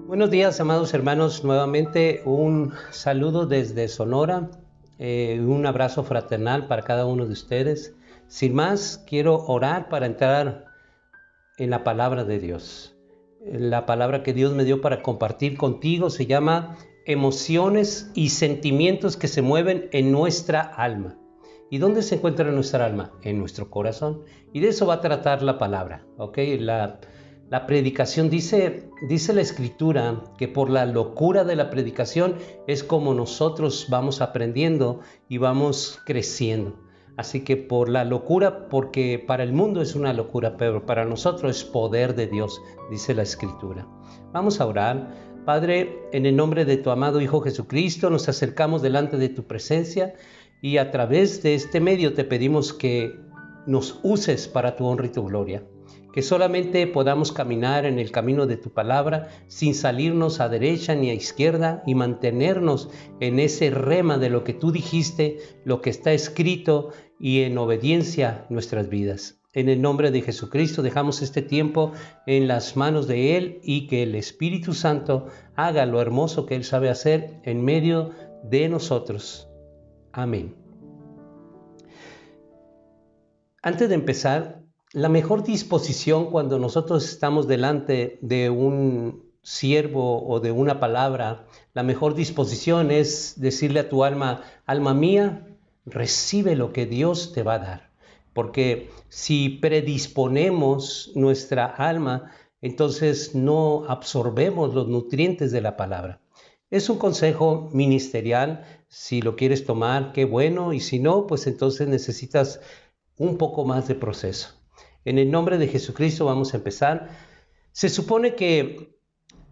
Buenos días, amados hermanos. Nuevamente un saludo desde Sonora, un abrazo fraternal para cada uno de ustedes. Sin más, quiero orar para entrar en la palabra de Dios. La palabra que Dios me dio para compartir contigo se llama emociones y sentimientos que se mueven en nuestra alma. ¿Y dónde se encuentra nuestra alma? En nuestro corazón. Y de eso va a tratar la palabra, ¿ok? La predicación dice la Escritura que por la locura de la predicación es como nosotros vamos aprendiendo y vamos creciendo. Así que por la locura, porque para el mundo es una locura, pero para nosotros es poder de Dios, dice la Escritura. Vamos a orar. Padre, en el nombre de tu amado Hijo Jesucristo, nos acercamos delante de tu presencia y a través de este medio te pedimos que nos uses para tu honra y tu gloria. Que solamente podamos caminar en el camino de tu palabra sin salirnos a derecha ni a izquierda y mantenernos en ese rema de lo que tú dijiste, lo que está escrito y en obediencia nuestras vidas. En el nombre de Jesucristo dejamos este tiempo en las manos de Él y que el Espíritu Santo haga lo hermoso que Él sabe hacer en medio de nosotros. Amén. Antes de empezar, la mejor disposición cuando nosotros estamos delante de un siervo o de una palabra, la mejor disposición es decirle a tu alma, alma mía, recibe lo que Dios te va a dar. Porque si predisponemos nuestra alma, entonces no absorbemos los nutrientes de la palabra. Es un consejo ministerial, si lo quieres tomar, qué bueno, y si no, pues entonces necesitas un poco más de proceso. En el nombre de Jesucristo vamos a empezar. Se supone que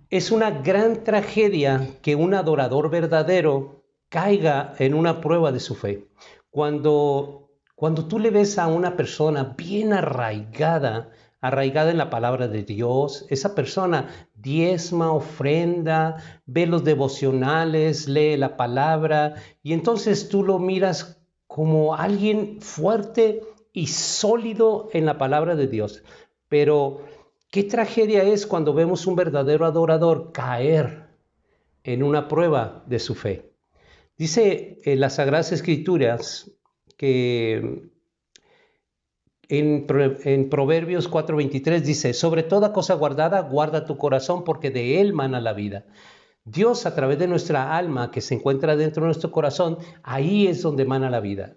es una gran tragedia que un adorador verdadero caiga en una prueba de su fe. Cuando tú le ves a una persona bien arraigada en la palabra de Dios, esa persona diezma, ofrenda, ve los devocionales, lee la palabra y entonces tú lo miras como alguien fuerte y sólido en la palabra de Dios. Pero qué tragedia es cuando vemos un verdadero adorador caer en una prueba de su fe. Dice en las Sagradas Escrituras que en Proverbios 4:23 dice, sobre toda cosa guardada, guarda tu corazón porque de él mana la vida. Dios a través de nuestra alma que se encuentra dentro de nuestro corazón, ahí es donde emana la vida.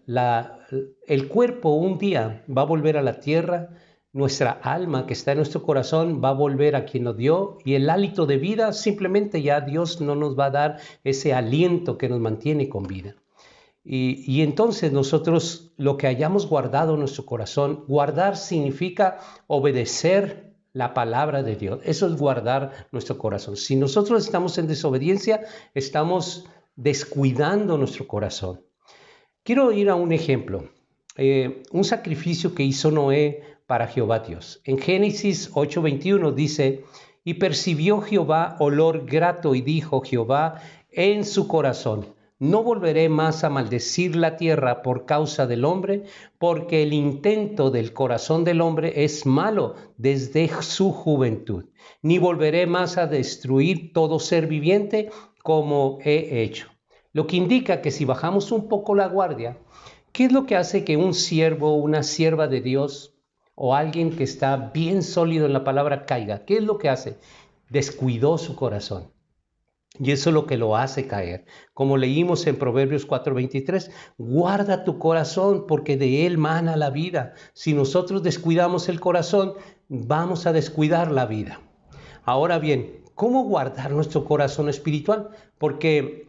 El cuerpo un día va a volver a la tierra, nuestra alma que está en nuestro corazón va a volver a quien nos dio y el hálito de vida simplemente ya Dios no nos va a dar ese aliento que nos mantiene con vida. Y entonces nosotros lo que hayamos guardado en nuestro corazón, guardar significa obedecer la palabra de Dios. Eso es guardar nuestro corazón. Si nosotros estamos en desobediencia, estamos descuidando nuestro corazón. Quiero ir a un ejemplo. Un sacrificio que hizo Noé para Jehová Dios. En Génesis 8:21 dice, y percibió Jehová olor grato y dijo Jehová en su corazón, no volveré más a maldecir la tierra por causa del hombre, porque el intento del corazón del hombre es malo desde su juventud. Ni volveré más a destruir todo ser viviente como he hecho. Lo que indica que si bajamos un poco la guardia, ¿qué es lo que hace que un siervo o una sierva de Dios o alguien que está bien sólido en la palabra caiga? ¿Qué es lo que hace? Descuidó su corazón. Y eso es lo que lo hace caer. Como leímos en Proverbios 4:23, guarda tu corazón porque de él mana la vida. Si nosotros descuidamos el corazón, vamos a descuidar la vida. Ahora bien, ¿cómo guardar nuestro corazón espiritual? Porque,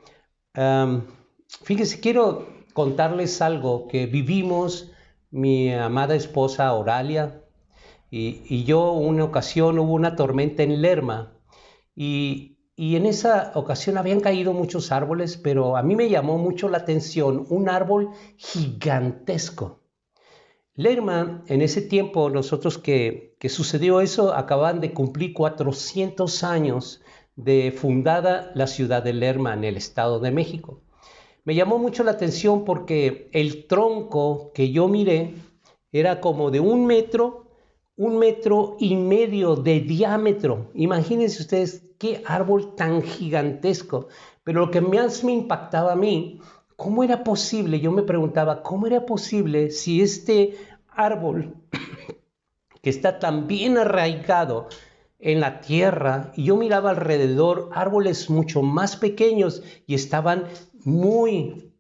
fíjense, quiero contarles algo que vivimos mi amada esposa Oralia y yo. Una ocasión hubo una tormenta en Lerma y y en esa ocasión habían caído muchos árboles, pero a mí me llamó mucho la atención un árbol gigantesco. Lerma, en ese tiempo, nosotros que sucedió eso, acababan de cumplir 400 años de fundada la ciudad de Lerma en el Estado de México. Me llamó mucho la atención porque el tronco que yo miré era como de 1,5 metros de diámetro. Imagínense ustedes qué árbol tan gigantesco. Pero lo que más me impactaba a mí, ¿cómo era posible? Yo me preguntaba, ¿cómo era posible si este árbol que está tan bien arraigado en la tierra, y yo miraba alrededor árboles mucho más pequeños y estaban muy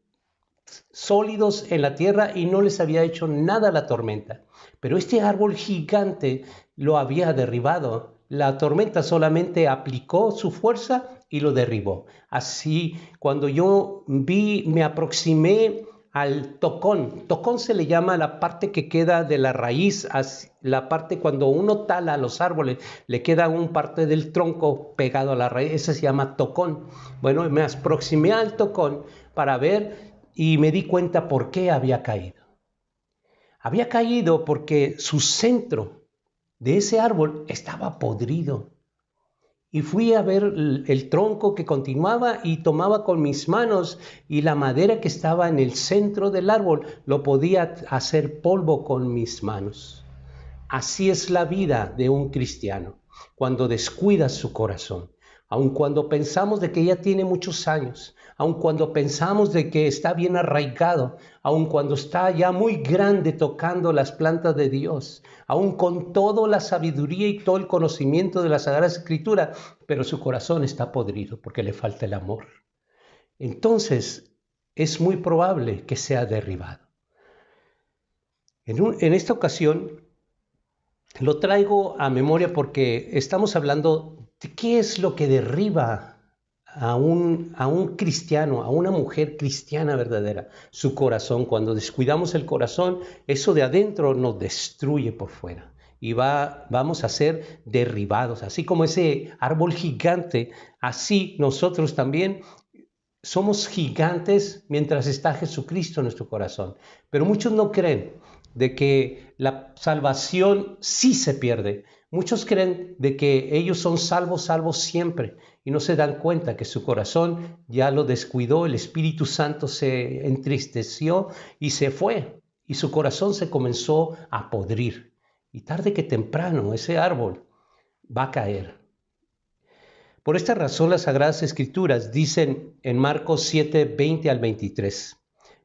sólidos en la tierra y no les había hecho nada la tormenta? Pero este árbol gigante lo había derribado. La tormenta solamente aplicó su fuerza y lo derribó. Así, cuando yo me aproximé al tocón. Tocón se le llama la parte que queda de la raíz, la parte cuando uno tala los árboles, le queda un parte del tronco pegado a la raíz, ese se llama tocón. Bueno, me aproximé al tocón para ver y me di cuenta por qué había caído. Había caído porque su centro de ese árbol estaba podrido. Y fui a ver el tronco que continuaba y tomaba con mis manos, y la madera que estaba en el centro del árbol lo podía hacer polvo con mis manos. Así es la vida de un cristiano cuando descuida su corazón. Aun cuando pensamos de que ya tiene muchos años, aun cuando pensamos de que está bien arraigado, aun cuando está ya muy grande tocando las plantas de Dios, aun con toda la sabiduría y todo el conocimiento de la Sagrada Escritura, pero su corazón está podrido porque le falta el amor. Entonces es muy probable que sea derribado. En esta ocasión lo traigo a memoria porque estamos hablando de qué es lo que derriba a un cristiano, a una mujer cristiana verdadera, su corazón. Cuando descuidamos el corazón, eso de adentro nos destruye por fuera y vamos a ser derribados. Así como ese árbol gigante, así nosotros también somos gigantes mientras está Jesucristo en nuestro corazón. Pero muchos no creen de que la salvación sí se pierde. Muchos creen de que ellos son salvos siempre, y no se dan cuenta que su corazón ya lo descuidó, el Espíritu Santo se entristeció y se fue, y su corazón se comenzó a podrir. Y tarde que temprano ese árbol va a caer. Por esta razón las Sagradas Escrituras dicen en Marcos 7, 20 al 23,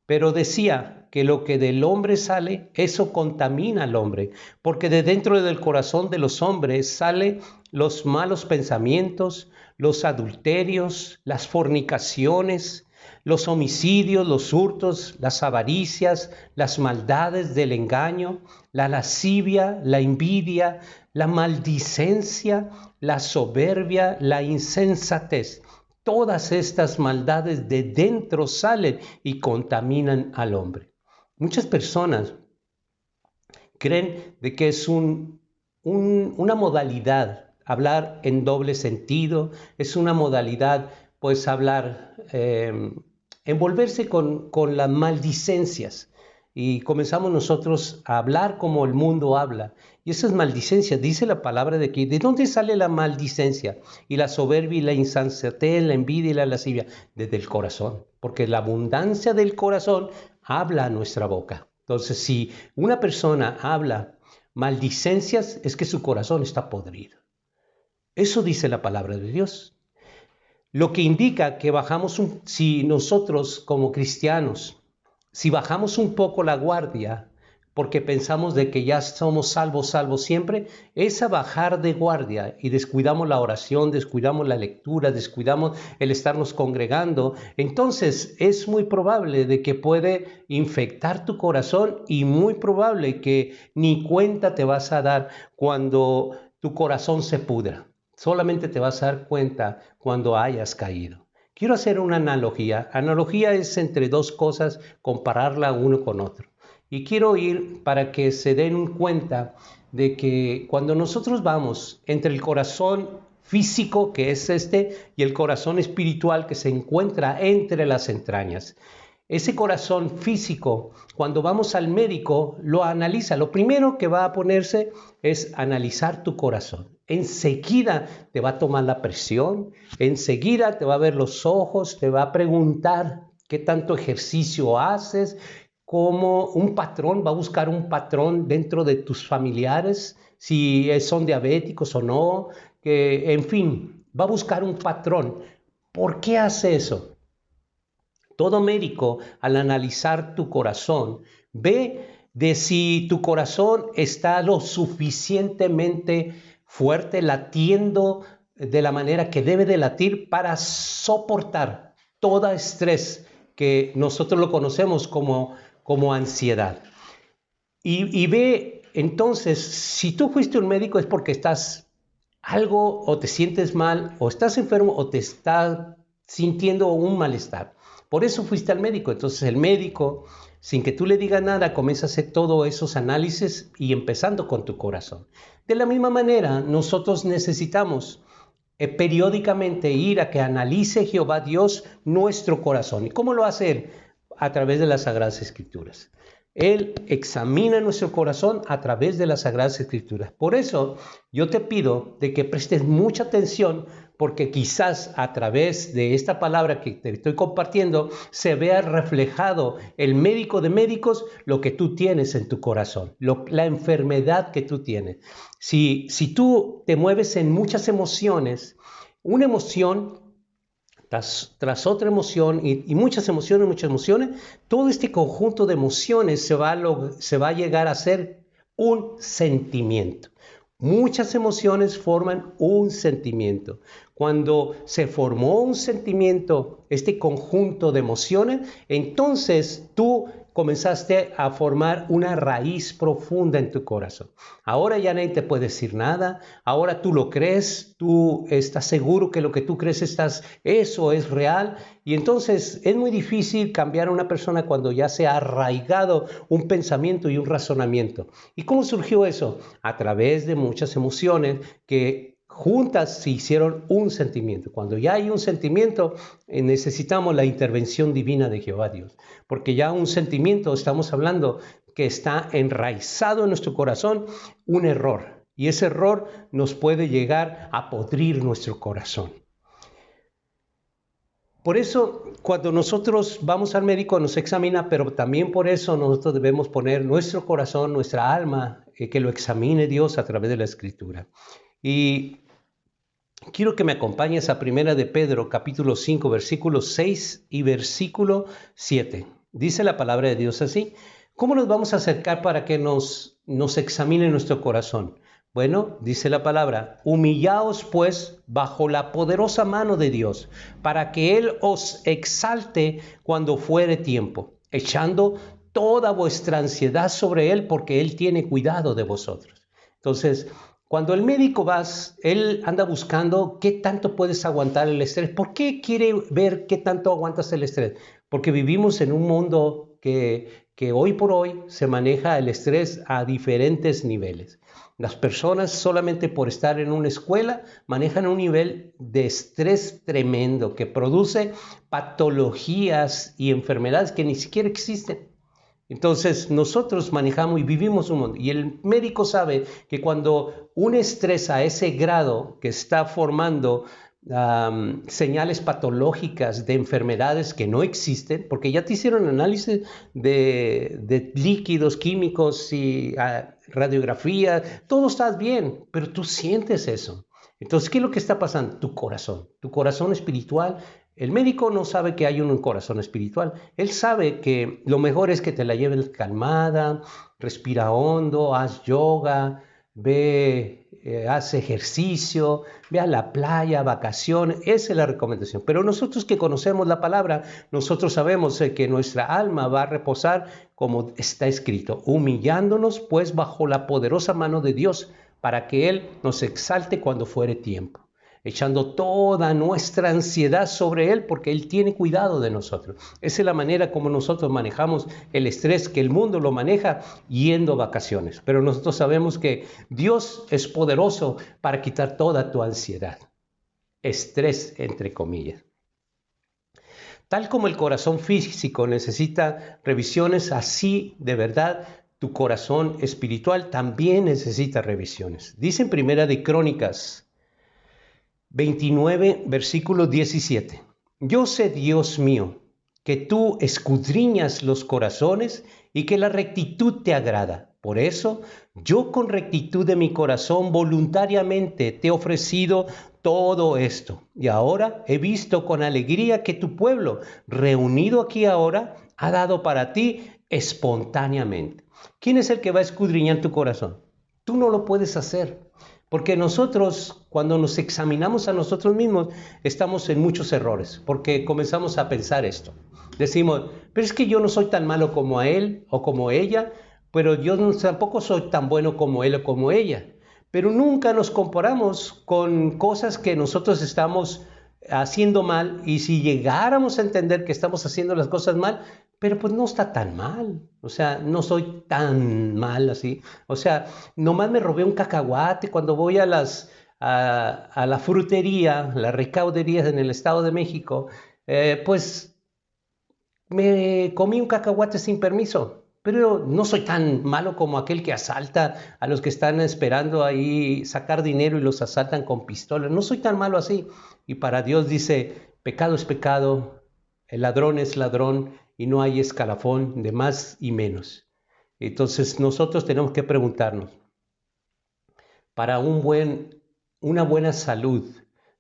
pero decía que lo que del hombre sale, eso contamina al hombre, porque de dentro del corazón de los hombres salen los malos pensamientos, los adulterios, las fornicaciones, los homicidios, los hurtos, las avaricias, las maldades del engaño, la lascivia, la envidia, la maldicencia, la soberbia, la insensatez. Todas estas maldades de dentro salen y contaminan al hombre. Muchas personas creen de que es una modalidad hablar en doble sentido, es una modalidad pues hablar, envolverse con las maldicencias. Y comenzamos nosotros a hablar como el mundo habla. Y esas maldicencias, dice la palabra de aquí, ¿de dónde sale la maldicencia? Y la soberbia y la insensatez, la envidia y la lascivia, desde el corazón. Porque la abundancia del corazón habla a nuestra boca. Entonces, si una persona habla maldicencias, es que su corazón está podrido. Eso dice la palabra de Dios. Lo que indica que si nosotros como cristianos, si bajamos un poco la guardia, porque pensamos de que ya somos salvos siempre, es a bajar de guardia y descuidamos la oración, descuidamos la lectura, descuidamos el estarnos congregando, entonces es muy probable de que puede infectar tu corazón y muy probable que ni cuenta te vas a dar cuando tu corazón se pudra. Solamente te vas a dar cuenta cuando hayas caído. Quiero hacer una analogía. Analogía es entre dos cosas, compararla uno con otro. Y quiero ir para que se den cuenta de que cuando nosotros vamos entre el corazón físico, que es y el corazón espiritual que se encuentra entre las entrañas. Ese corazón físico, cuando vamos al médico, lo analiza. Lo primero que va a ponerse es analizar tu corazón. Enseguida te va a tomar la presión, enseguida te va a ver los ojos, te va a preguntar qué tanto ejercicio haces, como un patrón, va a buscar un patrón dentro de tus familiares, si son diabéticos o no, que, en fin, va a buscar un patrón. ¿Por qué hace eso? Todo médico, al analizar tu corazón, ve de si tu corazón está lo suficientemente fuerte, latiendo de la manera que debe de latir para soportar todo estrés que nosotros lo conocemos como ansiedad. Y ve, entonces, si tú fuiste un médico es porque estás algo o te sientes mal o estás enfermo o te está sintiendo un malestar. Por eso fuiste al médico. Entonces el médico, sin que tú le digas nada, comienza a hacer todos esos análisis y empezando con tu corazón. De la misma manera, nosotros necesitamos periódicamente ir a que analice Jehová Dios nuestro corazón. ¿Y cómo lo hace Él? A través de las Sagradas Escrituras. Él examina nuestro corazón a través de las Sagradas Escrituras. Por eso yo te pido de que prestes mucha atención, porque quizás a través de esta palabra que te estoy compartiendo se vea reflejado el médico de médicos lo que tú tienes en tu corazón, la enfermedad que tú tienes. Si tú te mueves en muchas emociones, una emoción tras otra emoción y muchas emociones, todo este conjunto de emociones se va a llegar a ser un sentimiento. Muchas emociones forman un sentimiento. Cuando se formó un sentimiento, este conjunto de emociones, entonces tú comenzaste a formar una raíz profunda en tu corazón. Ahora ya nadie te puede decir nada, ahora tú lo crees, tú estás seguro que lo que tú crees eso es real, y entonces es muy difícil cambiar a una persona cuando ya se ha arraigado un pensamiento y un razonamiento. ¿Y cómo surgió eso? A través de muchas emociones que juntas se hicieron un sentimiento. Cuando ya hay un sentimiento, necesitamos la intervención divina de Jehová Dios, porque ya un sentimiento, estamos hablando que está enraizado en nuestro corazón, un error, y ese error nos puede llegar a podrir nuestro corazón. Por eso, cuando nosotros vamos al médico, nos examina, pero también por eso nosotros debemos poner nuestro corazón, nuestra alma, que lo examine Dios a través de la Escritura. Y quiero que me acompañes a 1 de Pedro, capítulo 5, versículo 6 y versículo 7. Dice la palabra de Dios así. ¿Cómo nos vamos a acercar para que nos examine nuestro corazón? Bueno, dice la palabra, humillaos pues bajo la poderosa mano de Dios, para que Él os exalte cuando fuere tiempo, echando toda vuestra ansiedad sobre Él, porque Él tiene cuidado de vosotros. Entonces, cuando el médico vas, él anda buscando qué tanto puedes aguantar el estrés. ¿Por qué quiere ver qué tanto aguantas el estrés? Porque vivimos en un mundo que hoy por hoy se maneja el estrés a diferentes niveles. Las personas solamente por estar en una escuela manejan un nivel de estrés tremendo que produce patologías y enfermedades que ni siquiera existen. Entonces nosotros manejamos y vivimos un mundo, y el médico sabe que cuando un estrés a ese grado que está formando señales patológicas de enfermedades que no existen, porque ya te hicieron análisis de líquidos químicos y radiografía, todo está bien, pero tú sientes eso. Entonces, ¿qué es lo que está pasando? Tu corazón espiritual. El médico no sabe que hay un corazón espiritual. Él sabe que lo mejor es que te la lleves calmada, respira hondo, haz yoga, haz ejercicio, ve a la playa, vacaciones. Esa es la recomendación. Pero nosotros que conocemos la palabra, nosotros sabemos que nuestra alma va a reposar como está escrito, humillándonos pues bajo la poderosa mano de Dios, para que Él nos exalte cuando fuere tiempo, echando toda nuestra ansiedad sobre Él, porque Él tiene cuidado de nosotros. Esa es la manera como nosotros manejamos el estrés, que el mundo lo maneja yendo a vacaciones. Pero nosotros sabemos que Dios es poderoso para quitar toda tu ansiedad. estrés, entre comillas. Tal como el corazón físico necesita revisiones, así de verdad tu corazón espiritual también necesita revisiones. Dice en Primera de Crónicas 29, versículo 17. Yo sé, Dios mío, que tú escudriñas los corazones y que la rectitud te agrada. Por eso, yo con rectitud de mi corazón voluntariamente te he ofrecido todo esto. Y ahora he visto con alegría que tu pueblo, reunido aquí ahora, ha dado para ti espontáneamente. ¿Quién es el que va a escudriñar tu corazón? Tú no lo puedes hacer. Porque nosotros, cuando nos examinamos a nosotros mismos, estamos en muchos errores, porque comenzamos a pensar esto. Decimos, pero es que yo no soy tan malo como él o como ella, pero yo tampoco soy tan bueno como él o como ella. Pero nunca nos comparamos con cosas que nosotros estamos haciendo mal, y si llegáramos a entender que estamos haciendo las cosas mal, pero pues no está tan mal, o sea, no soy tan mal así, o sea, nomás me robé un cacahuate cuando voy a la frutería, las recauderías en el Estado de México, pues me comí un cacahuate sin permiso, pero no soy tan malo como aquel que asalta a los que están esperando ahí sacar dinero y los asaltan con pistolas. No soy tan malo así. Y para Dios dice, pecado es pecado, el ladrón es ladrón y no hay escalafón de más y menos. Entonces nosotros tenemos que preguntarnos, para una buena salud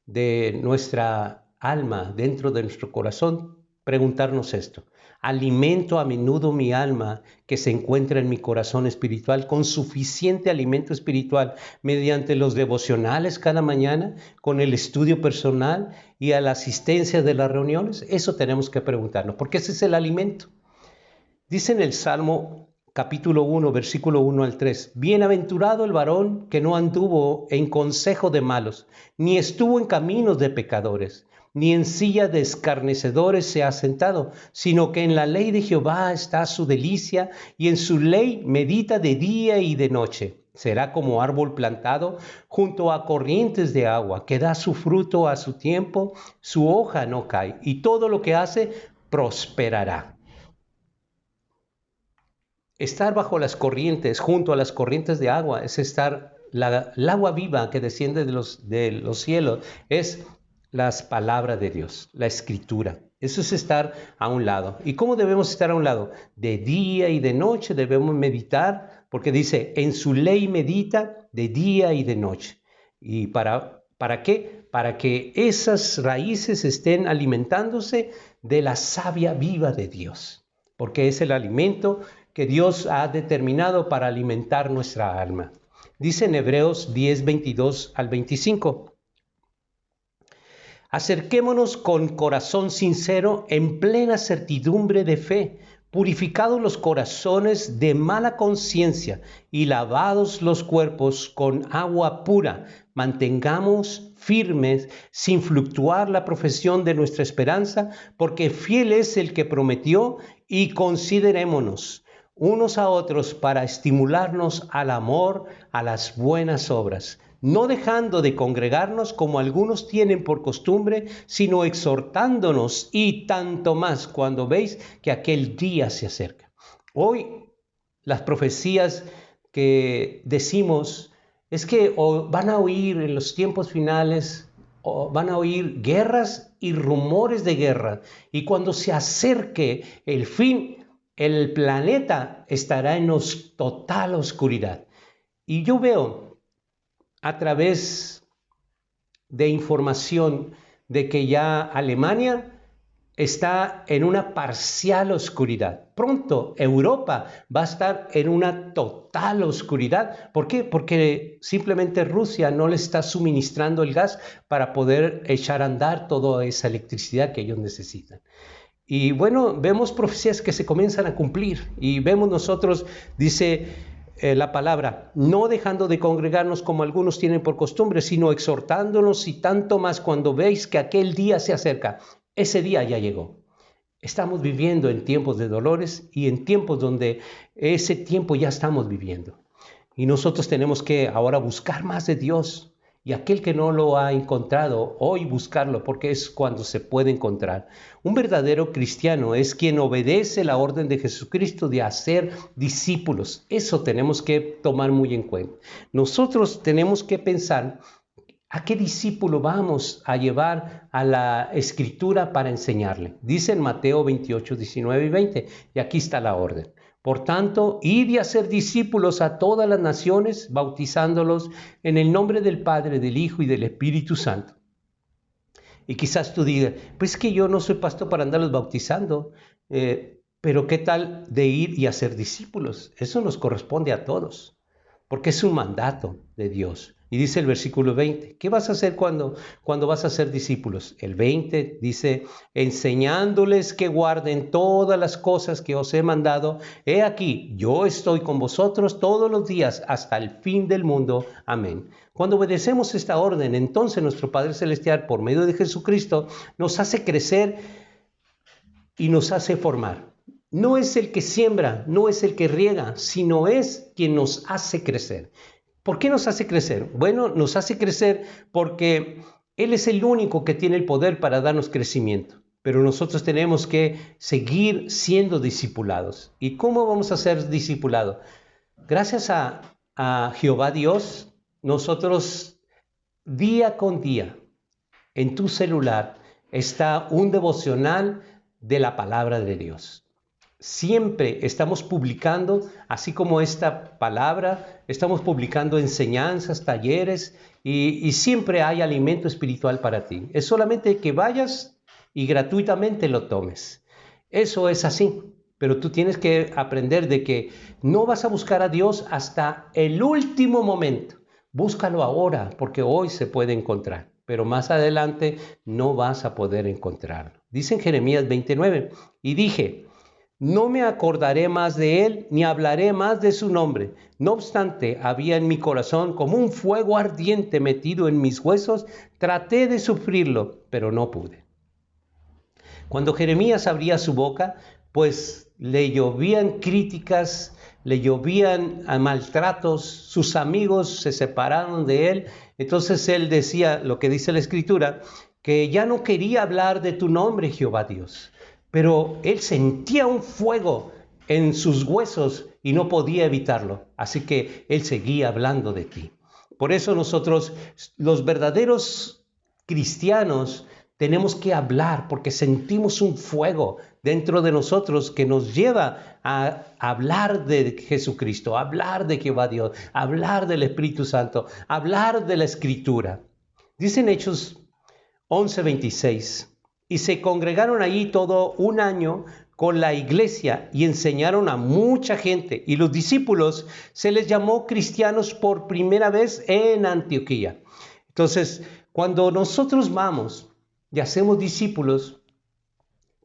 de nuestra alma, dentro de nuestro corazón, preguntarnos esto. ¿Alimento a menudo mi alma que se encuentra en mi corazón espiritual con suficiente alimento espiritual mediante los devocionales cada mañana, con el estudio personal y a la asistencia de las reuniones? Eso tenemos que preguntarnos, porque ese es el alimento. Dice en el Salmo capítulo 1, versículo 1 al 3, bienaventurado el varón que no anduvo en consejo de malos, ni estuvo en caminos de pecadores, ni en silla de escarnecedores se ha sentado, sino que en la ley de Jehová está su delicia, y en su ley medita de día y de noche. Será como árbol plantado junto a corrientes de agua, que da su fruto a su tiempo, su hoja no cae, y todo lo que hace prosperará. Estar bajo las corrientes, junto a las corrientes de agua, es estar, el agua viva que desciende de los cielos, es las palabras de Dios, la escritura. Eso es estar a un lado. ¿Y cómo debemos estar a un lado? De día y de noche debemos meditar, porque dice, en su ley medita de día y de noche. ¿Y para qué? Para que esas raíces estén alimentándose de la savia viva de Dios, porque es el alimento que Dios ha determinado para alimentar nuestra alma. Dice en Hebreos 10, 22 al 25. Acerquémonos con corazón sincero en plena certidumbre de fe, purificados los corazones de mala conciencia y lavados los cuerpos con agua pura. Mantengamos firmes sin fluctuar la profesión de nuestra esperanza, porque fiel es el que prometió, y considerémonos unos a otros para estimularnos al amor, a las buenas obras, no dejando de congregarnos como algunos tienen por costumbre, sino exhortándonos, y tanto más cuando veis que aquel día se acerca. Hoy las profecías que decimos es que van a oír en los tiempos finales, van a oír guerras y rumores de guerra, y cuando se acerque el fin, el planeta estará en total oscuridad. Y yo veo a través de información de que ya Alemania está en una parcial oscuridad. Pronto Europa va a estar en una total oscuridad. ¿Por qué? Porque simplemente Rusia no le está suministrando el gas para poder echar a andar toda esa electricidad que ellos necesitan. Y bueno, vemos profecías que se comienzan a cumplir, y vemos nosotros, dice la palabra, no dejando de congregarnos como algunos tienen por costumbre, sino exhortándonos, y tanto más cuando veis que aquel día se acerca. Ese día ya llegó. Estamos viviendo en tiempos de dolores y en tiempos donde ese tiempo ya estamos viviendo. Y nosotros tenemos que ahora buscar más de Dios Y aquel que no lo ha encontrado, hoy buscarlo, porque es cuando se puede encontrar. Un verdadero cristiano es quien obedece la orden de Jesucristo de hacer discípulos. Eso tenemos que tomar muy en cuenta. Nosotros tenemos que pensar a qué discípulo vamos a llevar a la Escritura para enseñarle. Dice en Mateo 28, 19 y 20, y aquí está la orden. Por tanto, id y hacer discípulos a todas las naciones, bautizándolos en el nombre del Padre, del Hijo y del Espíritu Santo. Y quizás tú digas, pues es que yo no soy pastor para andarlos bautizando, pero ¿qué tal de ir y hacer discípulos? Eso nos corresponde a todos, porque es un mandato de Dios. Y dice el versículo 20, ¿qué vas a hacer cuando vas a ser discípulos? El 20 dice, enseñándoles que guarden todas las cosas que os he mandado. He aquí, yo estoy con vosotros todos los días hasta el fin del mundo. Amén. Cuando obedecemos esta orden, entonces nuestro Padre Celestial, por medio de Jesucristo, nos hace crecer y nos hace formar. No es el que siembra, no es el que riega, sino es quien nos hace crecer. ¿Por qué nos hace crecer? Bueno, nos hace crecer porque Él es el único que tiene el poder para darnos crecimiento. Pero nosotros tenemos que seguir siendo discipulados. ¿Y cómo vamos a ser discipulados? Gracias a Jehová Dios, nosotros día con día en tu celular está un devocional de la palabra de Dios. Siempre estamos publicando, así como esta palabra, estamos publicando enseñanzas, talleres y siempre hay alimento espiritual para ti. Es solamente que vayas y gratuitamente lo tomes. Eso es así, pero tú tienes que aprender de que no vas a buscar a Dios hasta el último momento. Búscalo ahora, porque hoy se puede encontrar, pero más adelante no vas a poder encontrarlo. Dice en Jeremías 29, y dije, no me acordaré más de él, ni hablaré más de su nombre. No obstante, había en mi corazón como un fuego ardiente metido en mis huesos. Traté de sufrirlo, pero no pude. Cuando Jeremías abría su boca, pues le llovían críticas, le llovían maltratos, sus amigos se separaron de él. Entonces él decía, lo que dice la Escritura, que ya no quería hablar de tu nombre, Jehová Dios. Pero él sentía un fuego en sus huesos y no podía evitarlo. Así que él seguía hablando de ti. Por eso nosotros, los verdaderos cristianos, tenemos que hablar porque sentimos un fuego dentro de nosotros que nos lleva a hablar de Jesucristo, a hablar de Jehová Dios, a hablar del Espíritu Santo, a hablar de la Escritura. Dicen Hechos 11:26. Y se congregaron allí todo un año con la iglesia y enseñaron a mucha gente. Y los discípulos se les llamó cristianos por primera vez en Antioquía. Entonces, cuando nosotros vamos y hacemos discípulos,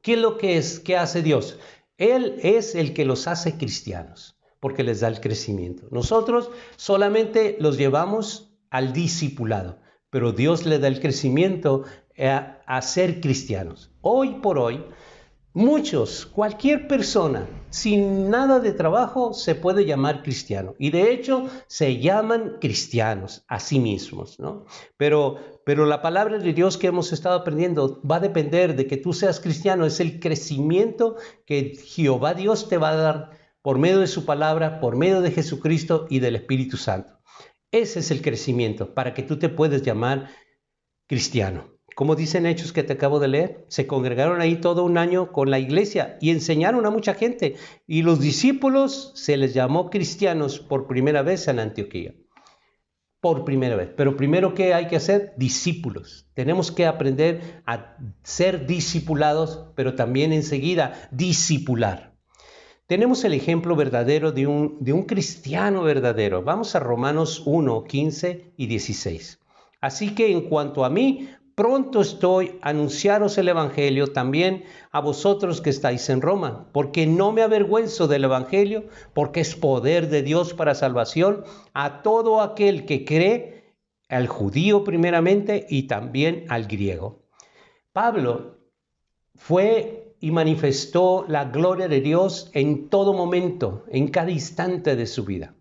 ¿qué es lo que es? ¿Qué hace Dios? Él es el que los hace cristianos, porque les da el crecimiento. Nosotros solamente los llevamos al discipulado, pero Dios le da el crecimiento a ser cristianos. Hoy por hoy, cualquier persona sin nada de trabajo se puede llamar cristiano. Y de hecho se llaman cristianos a sí mismos, ¿no? Pero la palabra de Dios que hemos estado aprendiendo va a depender de que tú seas cristiano. Es el crecimiento que Jehová Dios te va a dar por medio de su palabra, por medio de Jesucristo y del Espíritu Santo. Ese es el crecimiento para que tú te puedas llamar cristiano. Como dicen Hechos que te acabo de leer, se congregaron ahí todo un año con la iglesia y enseñaron a mucha gente. Y los discípulos se les llamó cristianos por primera vez en Antioquía. Por primera vez. Pero primero, ¿qué hay que hacer? Discípulos. Tenemos que aprender a ser discipulados, pero también enseguida discipular. Tenemos el ejemplo verdadero de un cristiano verdadero. Vamos a Romanos 1, 15 y 16. Así que en cuanto a mí, pronto estoy a anunciaros el Evangelio también a vosotros que estáis en Roma, porque no me avergüenzo del Evangelio, porque es poder de Dios para salvación a todo aquel que cree, al judío primeramente y también al griego. Pablo fue y manifestó la gloria de Dios en todo momento, en cada instante de su vida.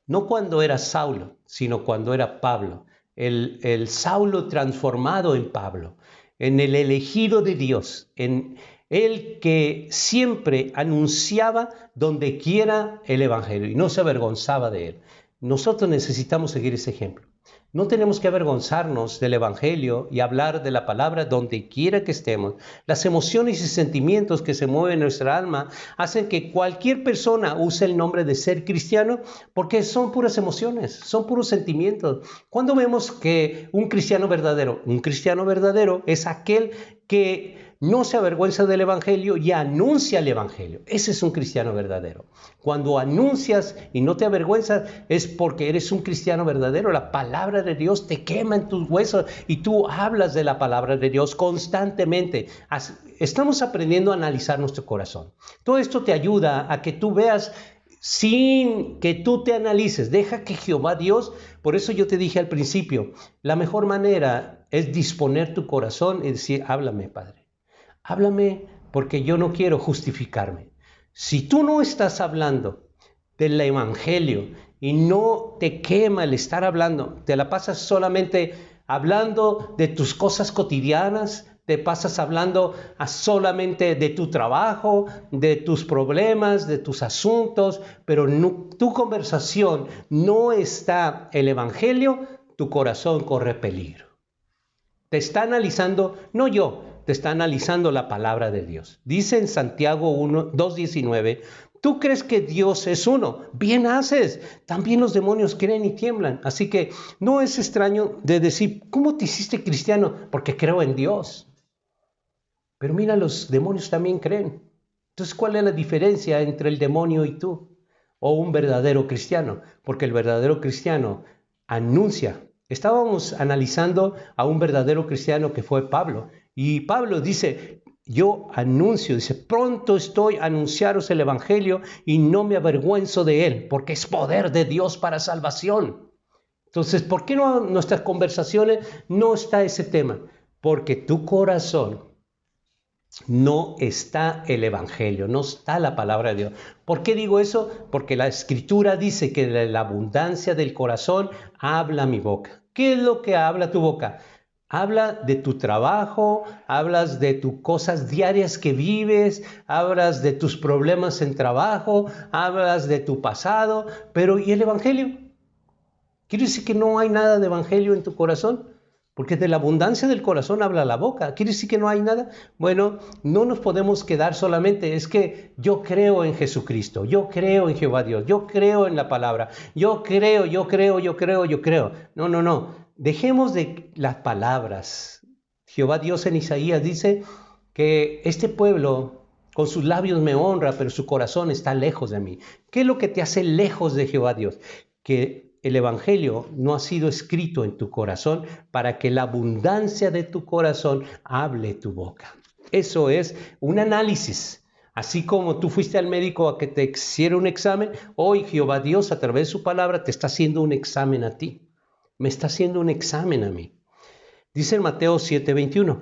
No cuando era Saulo, sino cuando era Pablo. el Saulo transformado en Pablo, en el elegido de Dios, en el que siempre anunciaba donde quiera el Evangelio y no se avergonzaba de él. Nosotros necesitamos seguir ese ejemplo. No tenemos que avergonzarnos del Evangelio y hablar de la palabra donde quiera que estemos. Las emociones y sentimientos que se mueven en nuestra alma hacen que cualquier persona use el nombre de ser cristiano porque son puras emociones, son puros sentimientos. ¿Cuándo vemos que un cristiano verdadero es aquel que no se avergüenza del Evangelio y anuncia el Evangelio? Ese es un cristiano verdadero. Cuando anuncias y no te avergüenzas es porque eres un cristiano verdadero. La palabra de Dios te quema en tus huesos y tú hablas de la palabra de Dios constantemente. Estamos aprendiendo a analizar nuestro corazón. Todo esto te ayuda a que tú veas sin que tú te analices. Deja que Jehová Dios, por eso yo te dije al principio, la mejor manera es disponer tu corazón y decir, háblame, Padre. Háblame porque yo no quiero justificarme. Si tú no estás hablando del Evangelio y no te quema el estar hablando, te la pasas solamente hablando de tus cosas cotidianas, te pasas hablando solamente de tu trabajo, de tus problemas, de tus asuntos, pero tu conversación no está el Evangelio, tu corazón corre peligro. Te está analizando, no yo, te está analizando la palabra de Dios. Dice en Santiago 2:19, tú crees que Dios es uno, bien haces, también los demonios creen y tiemblan. Así que no es extraño de decir, ¿cómo te hiciste cristiano? Porque creo en Dios. Pero mira, los demonios también creen. Entonces, ¿cuál es la diferencia entre el demonio y tú? O un verdadero cristiano, porque el verdadero cristiano anuncia. Estábamos analizando a un verdadero cristiano que fue Pablo. Y Pablo dice, yo anuncio, dice, pronto estoy a anunciaros el Evangelio y no me avergüenzo de él, porque es poder de Dios para salvación. Entonces, ¿por qué no en nuestras conversaciones no está ese tema? Porque tu corazón no está el Evangelio, no está la palabra de Dios. ¿Por qué digo eso? Porque la Escritura dice que de la abundancia del corazón habla mi boca. ¿Qué es lo que habla tu boca? Habla de tu trabajo, hablas de tus cosas diarias que vives, hablas de tus problemas en trabajo, hablas de tu pasado, pero ¿y el Evangelio? ¿Quiere decir que no hay nada de Evangelio en tu corazón? Porque de la abundancia del corazón habla la boca. ¿Quiere decir que no hay nada? Bueno, no nos podemos quedar solamente, es que yo creo en Jesucristo, yo creo en Jehová Dios, yo creo en la palabra, yo creo. No. Dejemos de las palabras. Jehová Dios en Isaías dice que este pueblo con sus labios me honra, pero su corazón está lejos de mí. ¿Qué es lo que te hace lejos de Jehová Dios? Que el Evangelio no ha sido escrito en tu corazón para que la abundancia de tu corazón hable tu boca. Eso es un análisis. Así como tú fuiste al médico a que te hiciera un examen, hoy Jehová Dios a través de su palabra te está haciendo un examen a ti. Me está haciendo un examen a mí. Dice en Mateo 7:21,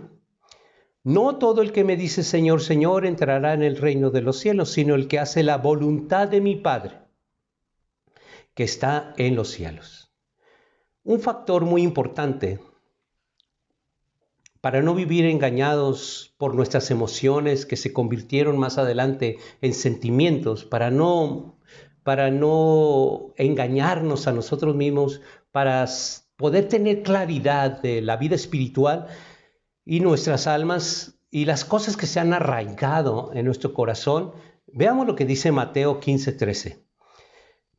no todo el que me dice Señor, Señor entrará en el reino de los cielos, sino el que hace la voluntad de mi Padre que está en los cielos. Un factor muy importante para no vivir engañados por nuestras emociones que se convirtieron más adelante en sentimientos, para no engañarnos a nosotros mismos, para poder tener claridad de la vida espiritual y nuestras almas y las cosas que se han arraigado en nuestro corazón. Veamos lo que dice Mateo 15:13.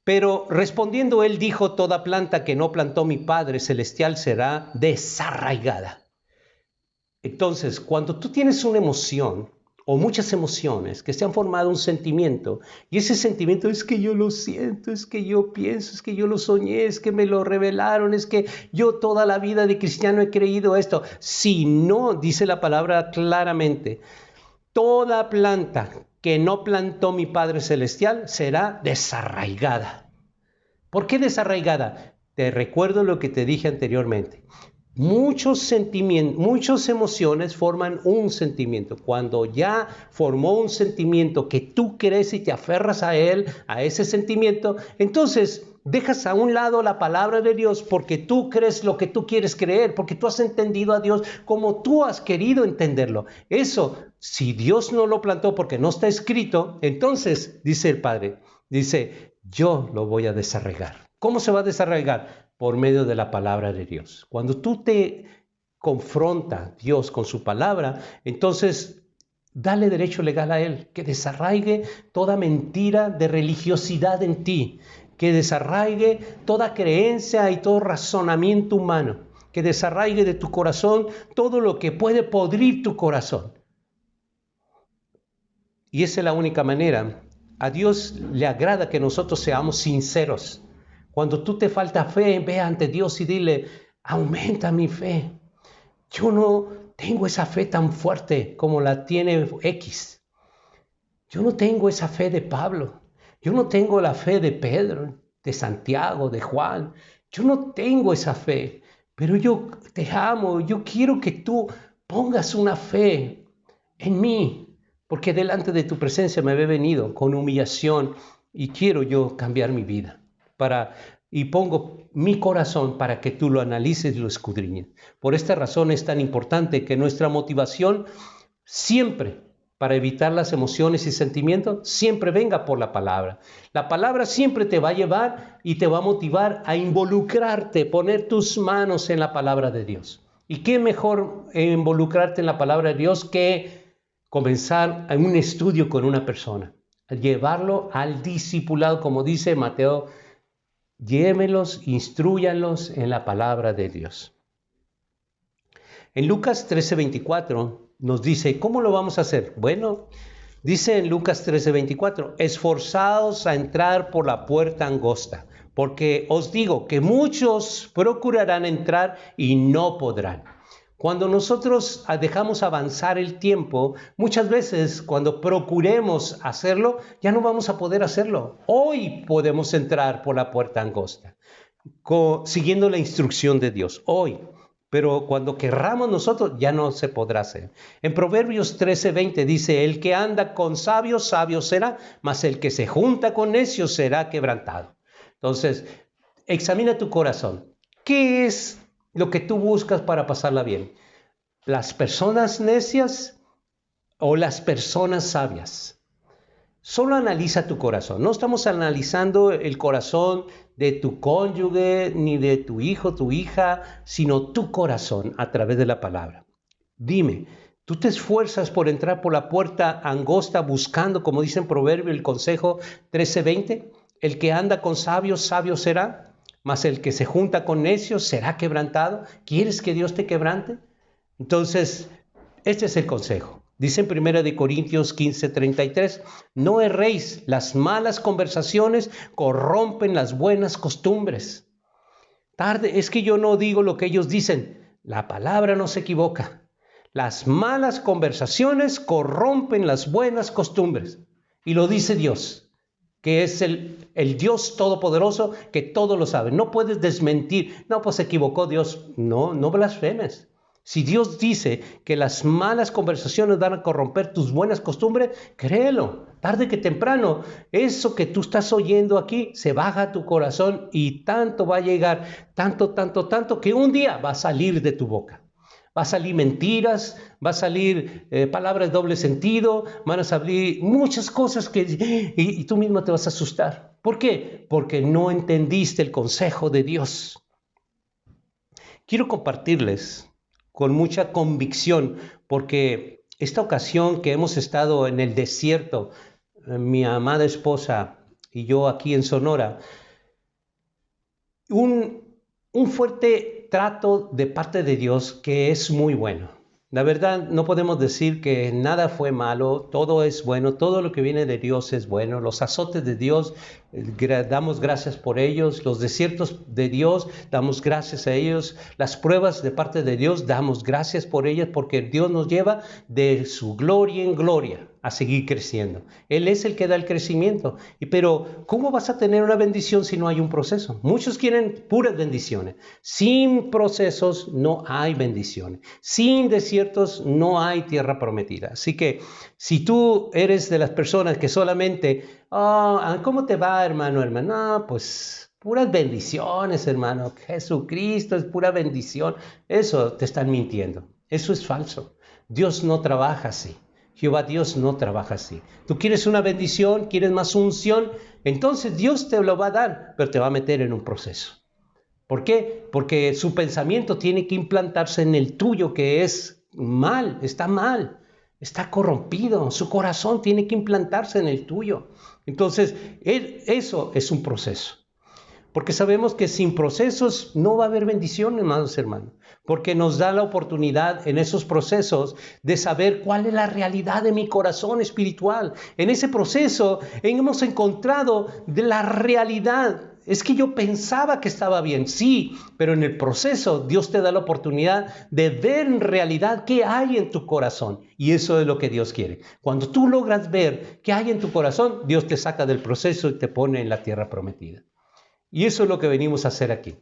Pero respondiendo él dijo, toda planta que no plantó mi Padre Celestial será desarraigada. Entonces, cuando tú tienes una emoción o muchas emociones que se han formado un sentimiento, y ese sentimiento es que yo lo siento, es que yo pienso, es que yo lo soñé, es que me lo revelaron, es que yo toda la vida de cristiano he creído esto. Si no, dice la palabra claramente, toda planta que no plantó mi Padre Celestial será desarraigada. ¿Por qué desarraigada? Te recuerdo lo que te dije anteriormente. Muchos sentimientos, muchas emociones forman un sentimiento. Cuando ya formó un sentimiento que tú crees y te aferras a él, a ese sentimiento, entonces dejas a un lado la palabra de Dios porque tú crees lo que tú quieres creer, porque tú has entendido a Dios como tú has querido entenderlo. Eso, si Dios no lo plantó porque no está escrito, entonces, dice el Padre, dice, yo lo voy a desarraigar. ¿Cómo se va a desarraigar? Por medio de la palabra de Dios. Cuando tú te confronta Dios con su palabra, entonces dale derecho legal a Él, que desarraigue toda mentira de religiosidad en ti, que desarraigue toda creencia y todo razonamiento humano, que desarraigue de tu corazón todo lo que puede podrir tu corazón. Y esa es la única manera. A Dios le agrada que nosotros seamos sinceros. Cuando tú te falta fe, ve ante Dios y dile, aumenta mi fe. Yo no tengo esa fe tan fuerte como la tiene X. Yo no tengo esa fe de Pablo. Yo no tengo la fe de Pedro, de Santiago, de Juan. Yo no tengo esa fe. Pero yo te amo. Yo quiero que tú pongas una fe en mí. Porque delante de tu presencia me he venido con humillación y quiero yo cambiar mi vida. Y pongo mi corazón para que tú lo analices y lo escudriñes. Por esta razón es tan importante que nuestra motivación siempre, para evitar las emociones y sentimientos, siempre venga por la palabra. La palabra siempre te va a llevar y te va a motivar a involucrarte, poner tus manos en la palabra de Dios. ¿Y qué mejor involucrarte en la palabra de Dios que comenzar un estudio con una persona? Llevarlo al discipulado, como dice Mateo. Llévenlos, instrúyanlos en la palabra de Dios. En Lucas 13:24 nos dice, ¿cómo lo vamos a hacer? Bueno, dice en Lucas 13:24, esforzaos a entrar por la puerta angosta, porque os digo que muchos procurarán entrar y no podrán. Cuando nosotros dejamos avanzar el tiempo, muchas veces cuando procuremos hacerlo, ya no vamos a poder hacerlo. Hoy podemos entrar por la puerta angosta, siguiendo la instrucción de Dios, hoy. Pero cuando querramos nosotros, ya no se podrá hacer. En Proverbios 13:20 dice, el que anda con sabios, sabio será, mas el que se junta con necios será quebrantado. Entonces, examina tu corazón. ¿Qué es lo que tú buscas para pasarla bien? ¿Las personas necias o las personas sabias? Solo analiza tu corazón. No estamos analizando el corazón de tu cónyuge, ni de tu hijo, tu hija, sino tu corazón a través de la palabra. Dime, ¿tú te esfuerzas por entrar por la puerta angosta buscando, como dice en Proverbio, el consejo 13:20? El que anda con sabios, sabio será, mas el que se junta con necios será quebrantado. ¿Quieres que Dios te quebrante? Entonces, este es el consejo. Dice en 1 Corintios 15:33, no erréis, las malas conversaciones corrompen las buenas costumbres. Es que yo no digo lo que ellos dicen, la palabra no se equivoca. Las malas conversaciones corrompen las buenas costumbres. Y lo dice Dios, que es el Dios todopoderoso que todo lo sabe. No puedes desmentir, no, pues se equivocó Dios. No, no blasfemes. Si Dios dice que las malas conversaciones van a corromper tus buenas costumbres, créelo, tarde que temprano, eso que tú estás oyendo aquí se baja a tu corazón y tanto va a llegar, tanto, que un día va a salir de tu boca. Va a salir mentiras, va a salir palabras de doble sentido, van a salir muchas cosas y tú mismo te vas a asustar. ¿Por qué? Porque no entendiste el consejo de Dios. Quiero compartirles con mucha convicción, porque esta ocasión que hemos estado en el desierto, mi amada esposa y yo aquí en Sonora, un fuerte trato de parte de Dios que es muy bueno. La verdad, no podemos decir que nada fue malo, todo es bueno, todo lo que viene de Dios es bueno. Los azotes de Dios, damos gracias por ellos. Los desiertos de Dios, damos gracias a ellos. Las pruebas de parte de Dios, damos gracias por ellas, porque Dios nos lleva de su gloria en gloria a seguir creciendo. Él es el que da el crecimiento. Pero, ¿cómo vas a tener una bendición si no hay un proceso? Muchos quieren puras bendiciones. Sin procesos no hay bendiciones. Sin desiertos no hay tierra prometida. Así que, si tú eres de las personas que solamente, ¿cómo te va, hermano, hermana? No, pues puras bendiciones, hermano. Jesucristo es pura bendición. Eso te están mintiendo. Eso es falso. Dios no trabaja así. Jehová Dios no trabaja así. Tú quieres una bendición, quieres más unción, entonces Dios te lo va a dar, pero te va a meter en un proceso. ¿Por qué? Porque su pensamiento tiene que implantarse en el tuyo, que es mal, está corrompido. Su corazón tiene que implantarse en el tuyo. Entonces, eso es un proceso. Porque sabemos que sin procesos no va a haber bendición, hermanos, porque nos da la oportunidad en esos procesos de saber cuál es la realidad de mi corazón espiritual. En ese proceso hemos encontrado de la realidad. Es que yo pensaba que estaba bien, sí, pero en el proceso Dios te da la oportunidad de ver en realidad qué hay en tu corazón. Y eso es lo que Dios quiere. Cuando tú logras ver qué hay en tu corazón, Dios te saca del proceso y te pone en la tierra prometida. Y eso es lo que venimos a hacer aquí,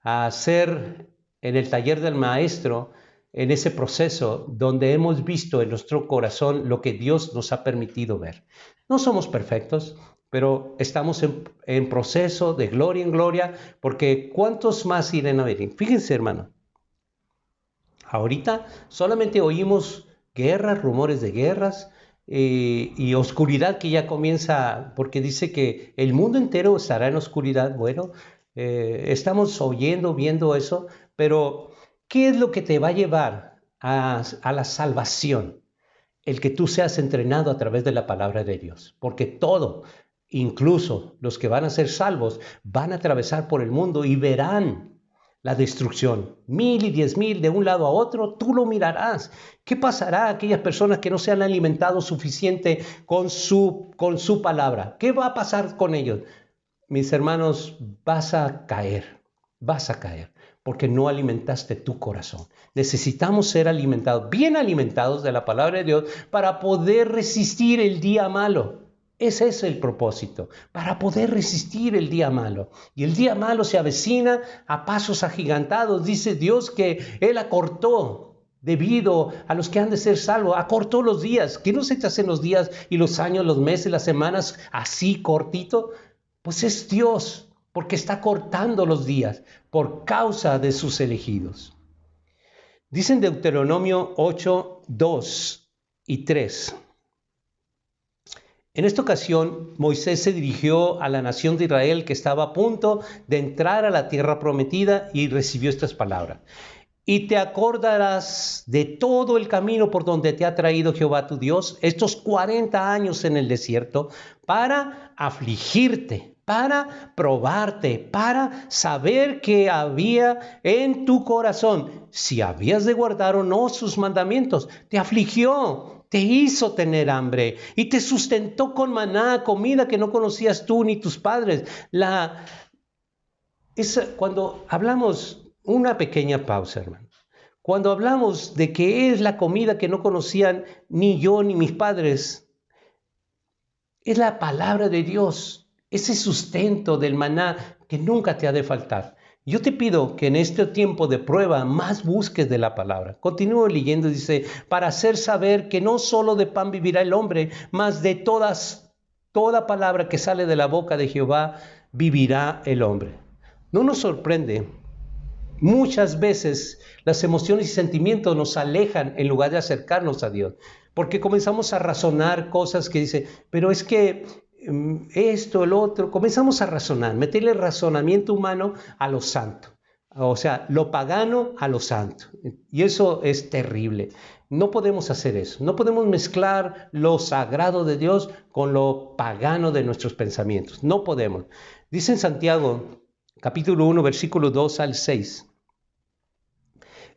a hacer en el taller del maestro, en ese proceso donde hemos visto en nuestro corazón lo que Dios nos ha permitido ver. No somos perfectos, pero estamos en proceso de gloria en gloria, porque ¿cuántos más irán a venir? Fíjense, hermano, ahorita solamente oímos guerras, rumores de guerras, y oscuridad que ya comienza, porque dice que el mundo entero estará en oscuridad. Bueno, estamos oyendo, viendo eso, pero ¿qué es lo que te va a llevar a la salvación? El que tú seas entrenado a través de la palabra de Dios, porque todo, incluso los que van a ser salvos, van a atravesar por el mundo y verán la destrucción, 1000 y 10,000 de un lado a otro, tú lo mirarás. ¿Qué pasará a aquellas personas que no se han alimentado suficiente con su palabra? ¿Qué va a pasar con ellos? Mis hermanos, vas a caer, porque no alimentaste tu corazón. Necesitamos ser alimentados, bien alimentados de la palabra de Dios para poder resistir el día malo. Ese es el propósito, para poder resistir el día malo. Y el día malo se avecina a pasos agigantados. Dice Dios que Él acortó, debido a los que han de ser salvos, acortó los días. ¿Qué no se te hacen los días y los años, los meses, las semanas así cortito? Pues es Dios, porque está cortando los días por causa de sus elegidos. Dicen Deuteronomio 8, 2 y 3. En esta ocasión, Moisés se dirigió a la nación de Israel que estaba a punto de entrar a la tierra prometida y recibió estas palabras. Y te acordarás de todo el camino por donde te ha traído Jehová tu Dios estos 40 años en el desierto para afligirte, para probarte, para saber qué había en tu corazón, si habías de guardar o no sus mandamientos. Te afligió, te hizo tener hambre y te sustentó con maná, comida que no conocías tú ni tus padres. Cuando hablamos, una pequeña pausa, hermano. Cuando hablamos de que es la comida que no conocían ni yo ni mis padres, es la palabra de Dios, ese sustento del maná que nunca te ha de faltar. Yo te pido que en este tiempo de prueba más busques de la palabra. Continúo leyendo, dice, para hacer saber que no solo de pan vivirá el hombre, mas de toda palabra que sale de la boca de Jehová vivirá el hombre. No nos sorprende. Muchas veces las emociones y sentimientos nos alejan en lugar de acercarnos a Dios, porque comenzamos a razonar cosas que dice, pero es que esto, el otro, comenzamos a razonar, meterle razonamiento humano a lo santo, o sea, lo pagano a lo santo, y eso es terrible. No podemos hacer eso, no podemos mezclar lo sagrado de Dios con lo pagano de nuestros pensamientos, no podemos. Dice en Santiago, capítulo 1, versículo 2 al 6.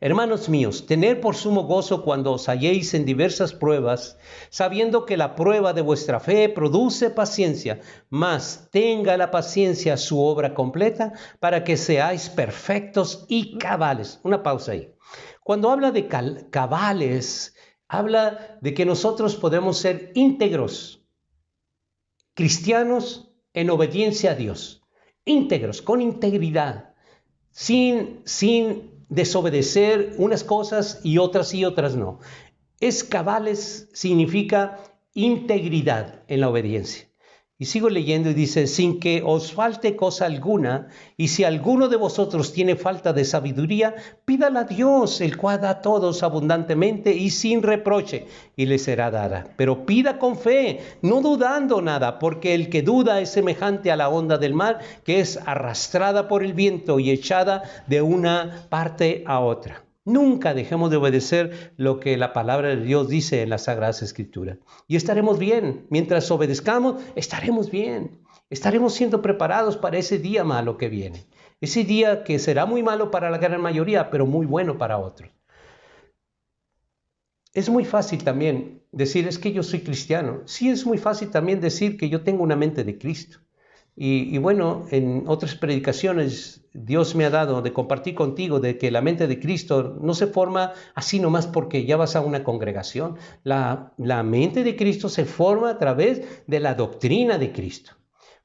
Hermanos míos, tened por sumo gozo cuando os halléis en diversas pruebas, sabiendo que la prueba de vuestra fe produce paciencia, mas tenga la paciencia su obra completa para que seáis perfectos y cabales. Una pausa ahí. Cuando habla de cabales, habla de que nosotros podemos ser íntegros, cristianos en obediencia a Dios, íntegros, con integridad, sin desobedecer unas cosas y otras no. Cabales significa integridad en la obediencia. Y sigo leyendo y dice, sin que os falte cosa alguna, y si alguno de vosotros tiene falta de sabiduría, pídala a Dios, el cual da a todos abundantemente y sin reproche, y le será dada. Pero pida con fe, no dudando nada, porque el que duda es semejante a la onda del mar, que es arrastrada por el viento y echada de una parte a otra. Nunca dejemos de obedecer lo que la palabra de Dios dice en las Sagradas Escrituras. Y estaremos bien. Mientras obedezcamos, estaremos bien. Estaremos siendo preparados para ese día malo que viene. Ese día que será muy malo para la gran mayoría, pero muy bueno para otros. Es muy fácil también decir, es que yo soy cristiano. Sí, es muy fácil también decir que yo tengo una mente de Cristo. Y bueno, en otras predicaciones Dios me ha dado de compartir contigo de que la mente de Cristo no se forma así nomás porque ya vas a una congregación. La mente de Cristo se forma a través de la doctrina de Cristo.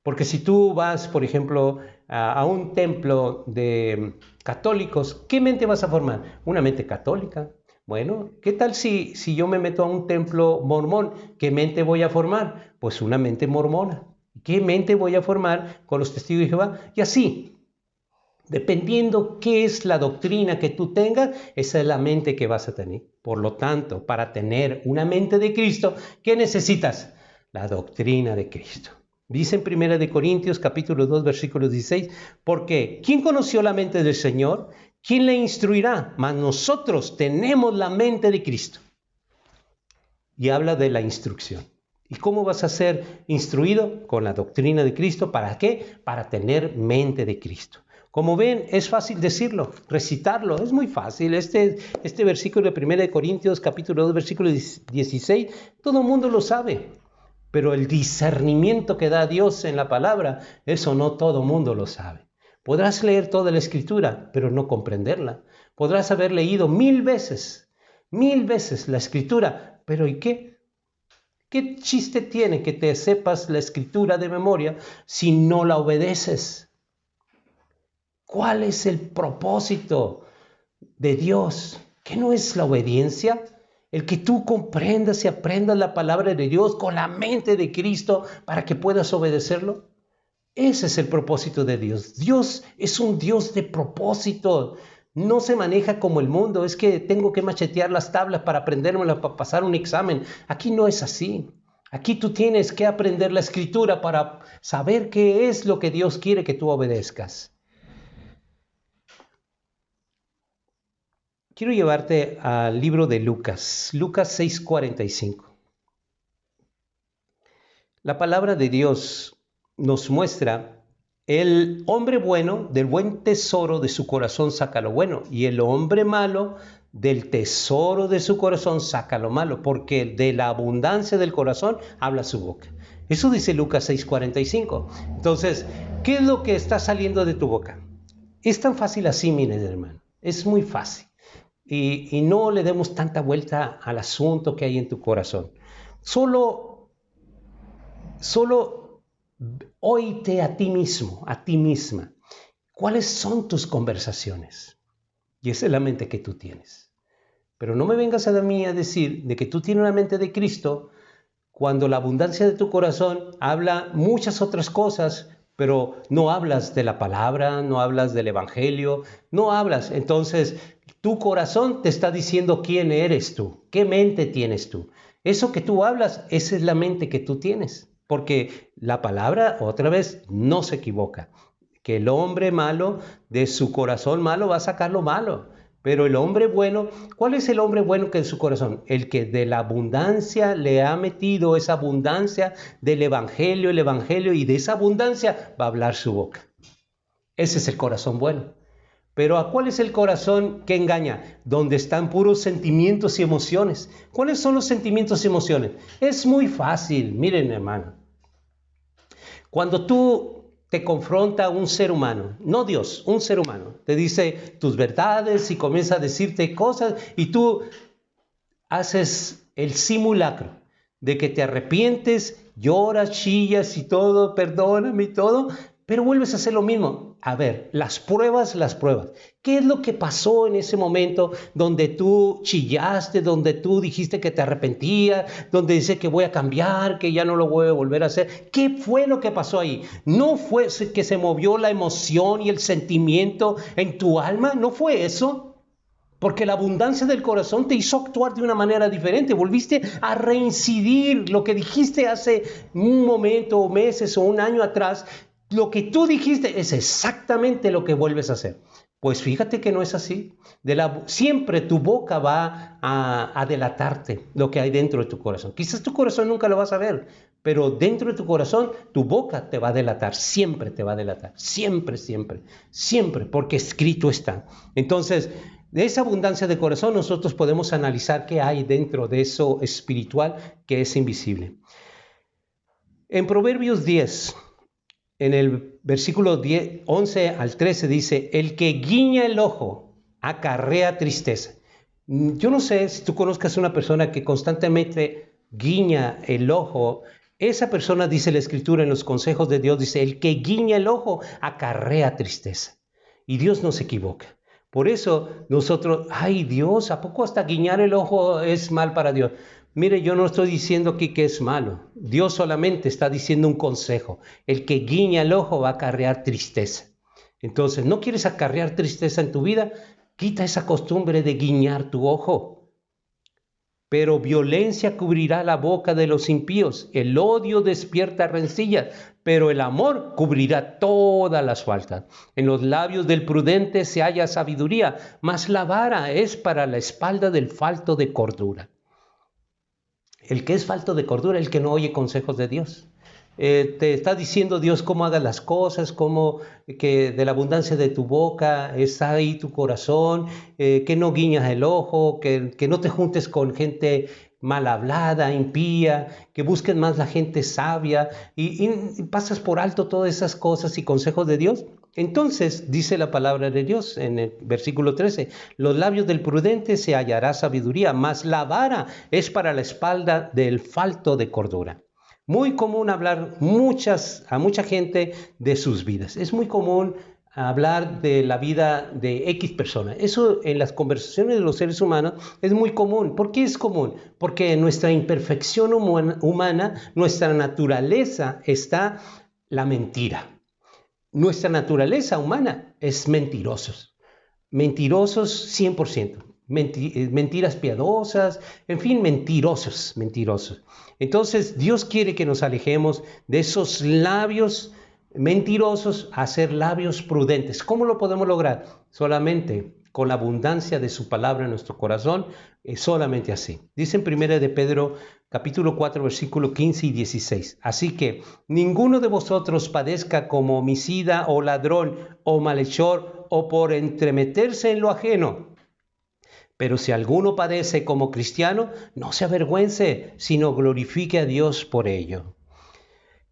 Porque si tú vas, por ejemplo, a un templo de católicos, ¿qué mente vas a formar? Una mente católica. Bueno, ¿qué tal si yo me meto a un templo mormón? ¿Qué mente voy a formar? Pues una mente mormona. ¿Qué mente voy a formar con los testigos de Jehová? Y así, dependiendo qué es la doctrina que tú tengas, esa es la mente que vas a tener. Por lo tanto, para tener una mente de Cristo, ¿qué necesitas? La doctrina de Cristo. Dice en 1 Corintios capítulo 2, versículo 16, porque ¿quién conoció la mente del Señor? ¿Quién le instruirá? Mas nosotros tenemos la mente de Cristo. Y habla de la instrucción. ¿Y cómo vas a ser instruido? Con la doctrina de Cristo. ¿Para qué? Para tener mente de Cristo. Como ven, es fácil decirlo, recitarlo, es muy fácil. Este versículo de 1 Corintios capítulo 2, versículo 16, todo el mundo lo sabe. Pero el discernimiento que da Dios en la palabra, eso no todo el mundo lo sabe. Podrás leer toda la Escritura, pero no comprenderla. Podrás haber leído 1000 veces la Escritura, pero ¿y qué? ¿Qué chiste tiene que te sepas la Escritura de memoria si no la obedeces? ¿Cuál es el propósito de Dios? ¿Qué no es la obediencia? El que tú comprendas y aprendas la palabra de Dios con la mente de Cristo para que puedas obedecerlo. Ese es el propósito de Dios. Dios es un Dios de propósito. No se maneja como el mundo. Es que tengo que machetear las tablas para aprendérmelas para pasar un examen. Aquí no es así. Aquí tú tienes que aprender la Escritura para saber qué es lo que Dios quiere que tú obedezcas. Quiero llevarte al libro de Lucas, Lucas 6:45. La palabra de Dios nos muestra el hombre bueno del buen tesoro de su corazón saca lo bueno y el hombre malo del tesoro de su corazón saca lo malo, porque de la abundancia del corazón habla su boca. Eso dice Lucas 6:45. Entonces, ¿qué es lo que está saliendo de tu boca? Es tan fácil así, miren, hermano. Es muy fácil. Y no le demos tanta vuelta al asunto que hay en tu corazón. Solo óite a ti mismo, a ti misma. ¿Cuáles son tus conversaciones? Y esa es la mente que tú tienes. Pero no me vengas a mí a decir de que tú tienes una mente de Cristo cuando la abundancia de tu corazón habla muchas otras cosas, pero no hablas de la palabra, no hablas del evangelio, no hablas. Entonces, tu corazón te está diciendo quién eres tú, qué mente tienes tú. Eso que tú hablas, esa es la mente que tú tienes. Porque la palabra, otra vez, no se equivoca. Que el hombre malo, de su corazón malo, va a sacar lo malo. Pero el hombre bueno, ¿cuál es el hombre bueno que en su corazón? El que de la abundancia le ha metido esa abundancia del evangelio, y de esa abundancia va a hablar su boca. Ese es el corazón bueno. Pero ¿a cuál es el corazón que engaña? Donde están puros sentimientos y emociones. ¿Cuáles son los sentimientos y emociones? Es muy fácil, miren, hermano. Cuando tú te confronta un ser humano, no Dios, un ser humano, te dice tus verdades y comienza a decirte cosas y tú haces el simulacro de que te arrepientes, lloras, chillas y todo, perdóname y todo, pero vuelves a hacer lo mismo. A ver, las pruebas. ¿Qué es lo que pasó en ese momento donde tú chillaste, donde tú dijiste que te arrepentías, donde dices que voy a cambiar, que ya no lo voy a volver a hacer? ¿Qué fue lo que pasó ahí? ¿No fue que se movió la emoción y el sentimiento en tu alma? ¿No fue eso? Porque la abundancia del corazón te hizo actuar de una manera diferente. Volviste a reincidir lo que dijiste hace un momento, o meses, o un año atrás. Lo que tú dijiste es exactamente lo que vuelves a hacer. Pues fíjate que no es así. Siempre tu boca va a delatarte lo que hay dentro de tu corazón. Quizás tu corazón nunca lo vas a ver, pero dentro de tu corazón tu boca te va a delatar. Siempre te va a delatar. Siempre, siempre, siempre, porque escrito está. Entonces, de esa abundancia de corazón nosotros podemos analizar qué hay dentro de eso espiritual que es invisible. En Proverbios 10, en el versículo 11 al 13 dice, el que guiña el ojo acarrea tristeza. Yo no sé si tú conozcas a una persona que constantemente guiña el ojo. Esa persona, dice la Escritura en los consejos de Dios, dice, el que guiña el ojo acarrea tristeza. Y Dios no se equivoca. Por eso nosotros, ay Dios, ¿a poco hasta guiñar el ojo es mal para Dios? Mire, yo no estoy diciendo aquí que es malo. Dios solamente está diciendo un consejo. El que guiña el ojo va a acarrear tristeza. Entonces, ¿no quieres acarrear tristeza en tu vida? Quita esa costumbre de guiñar tu ojo. Pero violencia cubrirá la boca de los impíos. El odio despierta rencillas, pero el amor cubrirá todas las faltas. En los labios del prudente se halla sabiduría, mas la vara es para la espalda del falto de cordura. El que es falto de cordura, el que no oye consejos de Dios. Te está diciendo Dios cómo hagas las cosas, cómo que de la abundancia de tu boca está ahí tu corazón, que no guiñas el ojo, que no te juntes con gente mal hablada, impía, que busques más la gente sabia y pasas por alto todas esas cosas y consejos de Dios. Entonces dice la palabra de Dios en el versículo 13, los labios del prudente se hallará sabiduría, mas la vara es para la espalda del falto de cordura. Muy común hablar a mucha gente de sus vidas. Es muy común hablar de la vida de X persona. Eso en las conversaciones de los seres humanos es muy común. ¿Por qué es común? Porque en nuestra imperfección humana, nuestra naturaleza está la mentira. Nuestra naturaleza humana es mentirosos. Mentirosos 100%. Mentiras piadosas, en fin, mentirosos. Entonces, Dios quiere que nos alejemos de esos labios mentirosos a ser labios prudentes. ¿Cómo lo podemos lograr? Solamente con la abundancia de su palabra en nuestro corazón, solamente así. Dice en 1 de Pedro, capítulo 4, versículo 15 y 16. Así que ninguno de vosotros padezca como homicida o ladrón o malhechor o por entremeterse en lo ajeno. Pero si alguno padece como cristiano, no se avergüence, sino glorifique a Dios por ello.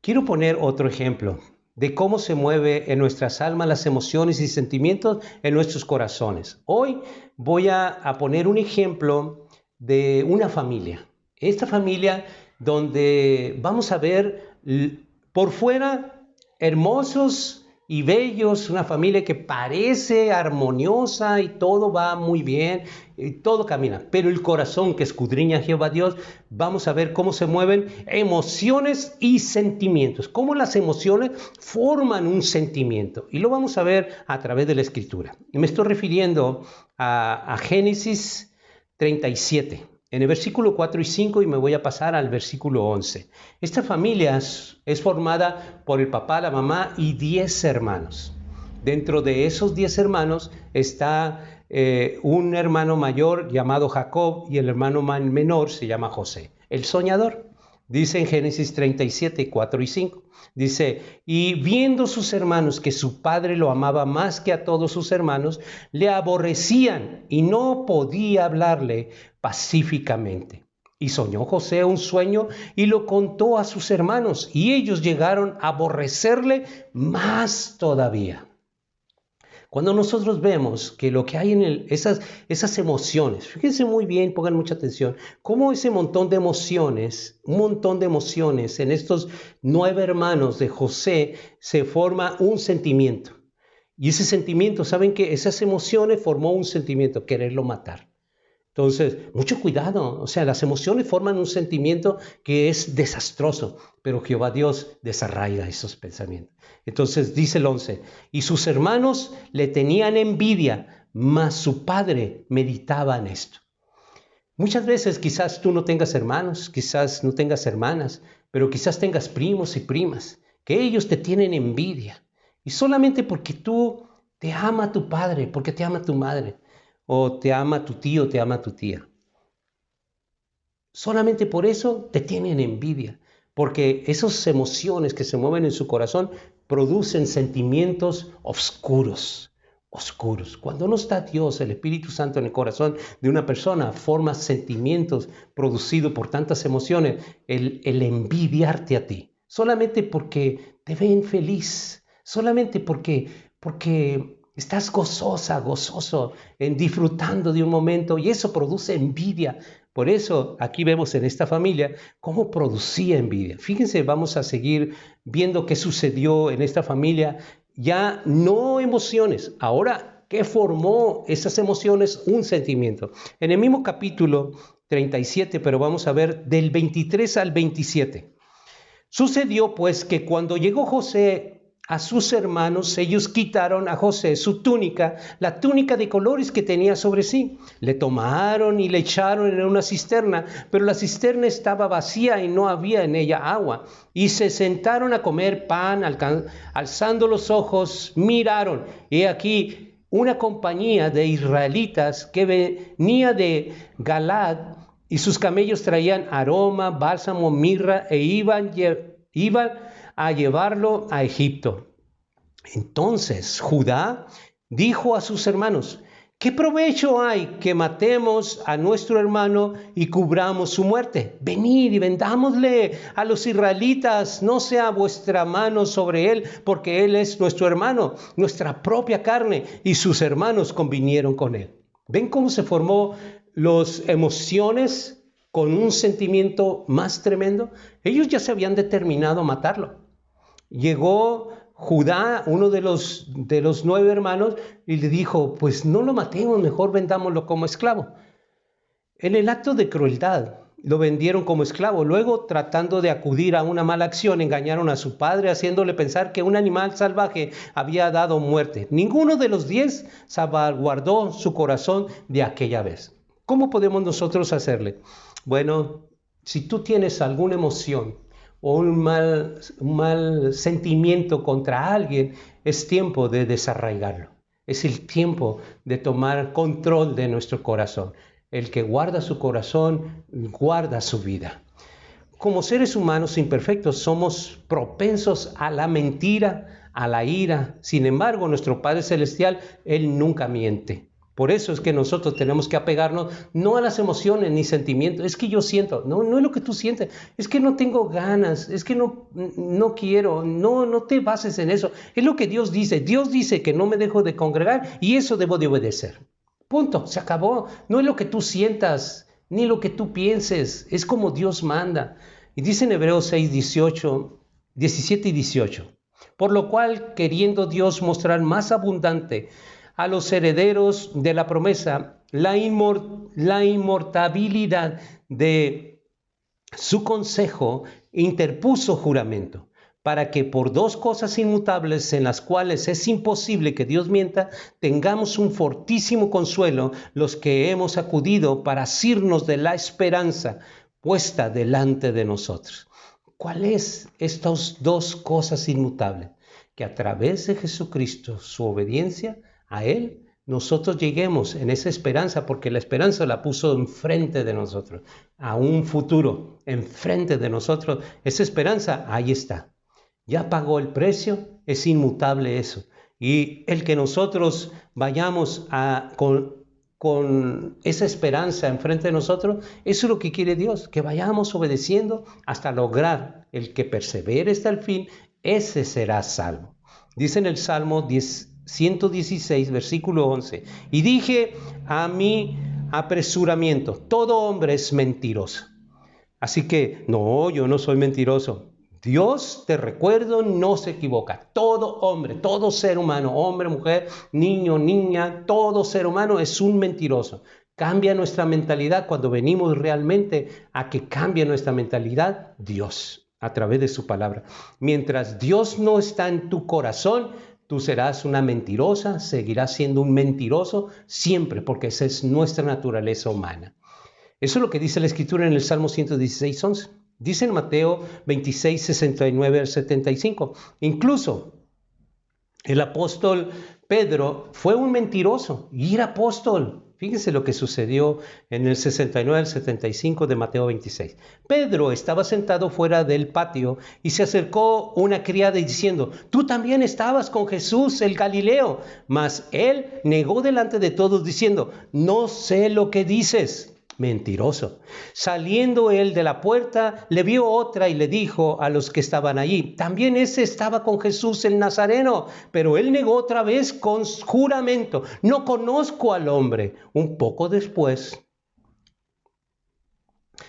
Quiero poner otro ejemplo de cómo se mueve en nuestras almas las emociones y sentimientos en nuestros corazones. Hoy voy a poner un ejemplo de una familia. Esta familia donde vamos a ver por fuera hermosos y bellos, una familia que parece armoniosa y todo va muy bien, y todo camina, pero el corazón que escudriña Jehová Dios, vamos a ver cómo se mueven emociones y sentimientos, cómo las emociones forman un sentimiento, y lo vamos a ver a través de la Escritura. Me estoy refiriendo a Génesis 37. En el versículo 4 y 5 y me voy a pasar al versículo 11. Esta familia es formada por el papá, la mamá y 10 hermanos. Dentro de esos 10 hermanos está un hermano mayor llamado Jacob y el hermano menor se llama José, el soñador. Dice en Génesis 37, 4 y 5. Dice, y viendo sus hermanos que su padre lo amaba más que a todos sus hermanos, le aborrecían y no podía hablarle pacíficamente. Y soñó José un sueño y lo contó a sus hermanos, y ellos llegaron a aborrecerle más todavía. Cuando nosotros vemos que lo que hay en esas emociones, fíjense muy bien, pongan mucha atención, cómo ese montón de emociones, un montón de emociones en estos 9 hermanos de José se forma un sentimiento. Y ese sentimiento, ¿saben qué? Esas emociones formó un sentimiento, quererlo matar. Entonces, mucho cuidado, o sea, las emociones forman un sentimiento que es desastroso, pero Jehová Dios desarraiga esos pensamientos. Entonces dice el 11, y sus hermanos le tenían envidia, mas su padre meditaba en esto. Muchas veces quizás tú no tengas hermanos, quizás no tengas hermanas, pero quizás tengas primos y primas, que ellos te tienen envidia. Y solamente porque tú te ama tu padre, porque te ama tu madre, o te ama tu tío, te ama tu tía. Solamente por eso te tienen envidia, porque esas emociones que se mueven en su corazón producen sentimientos oscuros, oscuros. Cuando no está Dios, el Espíritu Santo en el corazón de una persona, forma sentimientos producidos por tantas emociones, el envidiarte a ti, solamente porque te ven feliz, solamente porque estás gozosa, gozoso en disfrutando de un momento y eso produce envidia. Por eso aquí vemos en esta familia cómo producía envidia. Fíjense, vamos a seguir viendo qué sucedió en esta familia. Ya no emociones, ahora, ¿qué formó esas emociones? Un sentimiento. En el mismo capítulo 37, pero vamos a ver del 23 al 27. Sucedió pues que cuando llegó José a sus hermanos, ellos quitaron a José su túnica, la túnica de colores que tenía sobre sí. Le tomaron y le echaron en una cisterna, pero la cisterna estaba vacía y no había en ella agua. Y se sentaron a comer pan, alzando los ojos, miraron. Y aquí una compañía de israelitas que venía de Galad, y sus camellos traían aroma, bálsamo, mirra, e iban a llevarlo a Egipto. Entonces Judá dijo a sus hermanos, ¿qué provecho hay que matemos a nuestro hermano y cubramos su muerte? Venid y vendámosle a los israelitas, no sea vuestra mano sobre él, porque él es nuestro hermano, nuestra propia carne. Y sus hermanos convinieron con él. ¿Ven cómo se formó las emociones con un sentimiento más tremendo? Ellos ya se habían determinado a matarlo. Llegó Judá, uno de los 9 hermanos, y le dijo, pues no lo matemos, mejor vendámoslo como esclavo. En el acto de crueldad lo vendieron como esclavo. Luego, tratando de acudir a una mala acción, engañaron a su padre, haciéndole pensar que un animal salvaje había dado muerte. Ninguno de los 10 salvaguardó su corazón de aquella vez. ¿Cómo podemos nosotros hacerle? Bueno, si tú tienes alguna emoción o un mal sentimiento contra alguien, es tiempo de desarraigarlo. Es el tiempo de tomar control de nuestro corazón. El que guarda su corazón, guarda su vida. Como seres humanos imperfectos, somos propensos a la mentira, a la ira. Sin embargo, nuestro Padre Celestial, Él nunca miente. Por eso es que nosotros tenemos que apegarnos no a las emociones ni sentimientos. Es que yo siento, no es lo que tú sientes. Es que no tengo ganas, es que no quiero, no te bases en eso. Es lo que Dios dice. Dios dice que no me dejo de congregar y eso debo de obedecer. Punto, se acabó. No es lo que tú sientas, ni lo que tú pienses. Es como Dios manda. Y dice en Hebreos 6, 17 y 18. Por lo cual, queriendo Dios mostrar más abundante a los herederos de la promesa la inmortalidad de su consejo, interpuso juramento, para que por 2 cosas inmutables en las cuales es imposible que Dios mienta, tengamos un fortísimo consuelo los que hemos acudido para asirnos de la esperanza puesta delante de nosotros. ¿Cuáles estas 2 cosas inmutables? Que a través de Jesucristo, su obediencia a Él, nosotros lleguemos en esa esperanza, porque la esperanza la puso enfrente de nosotros, a un futuro, enfrente de nosotros. Esa esperanza, ahí está. Ya pagó el precio, es inmutable eso. Y el que nosotros vayamos con esa esperanza enfrente de nosotros, eso es lo que quiere Dios, que vayamos obedeciendo hasta lograr el que persevere hasta el fin, ese será salvo. Dice en el Salmo 116, versículo 11. Y dije a mi apresuramiento, todo hombre es mentiroso. Así que, no, yo no soy mentiroso. Dios, te recuerdo, no se equivoca. Todo hombre, todo ser humano, hombre, mujer, niño, niña, todo ser humano es un mentiroso. Cambia nuestra mentalidad cuando venimos realmente a que cambie nuestra mentalidad Dios a través de su palabra. Mientras Dios no está en tu corazón, tú serás una mentirosa, seguirás siendo un mentiroso siempre, porque esa es nuestra naturaleza humana. Eso es lo que dice la Escritura en el Salmo 116, 11. Dice en Mateo 26, 69 al 75. Incluso el apóstol Pedro fue un mentiroso y era apóstol. Fíjense lo que sucedió en el 69 al 75 de Mateo 26. Pedro estaba sentado fuera del patio y se acercó una criada diciendo, tú también estabas con Jesús el Galileo. Mas él negó delante de todos diciendo, no sé lo que dices. Mentiroso. Saliendo él de la puerta, le vio otra y le dijo a los que estaban allí, también ese estaba con Jesús el Nazareno, pero él negó otra vez con juramento, no conozco al hombre. Un poco después,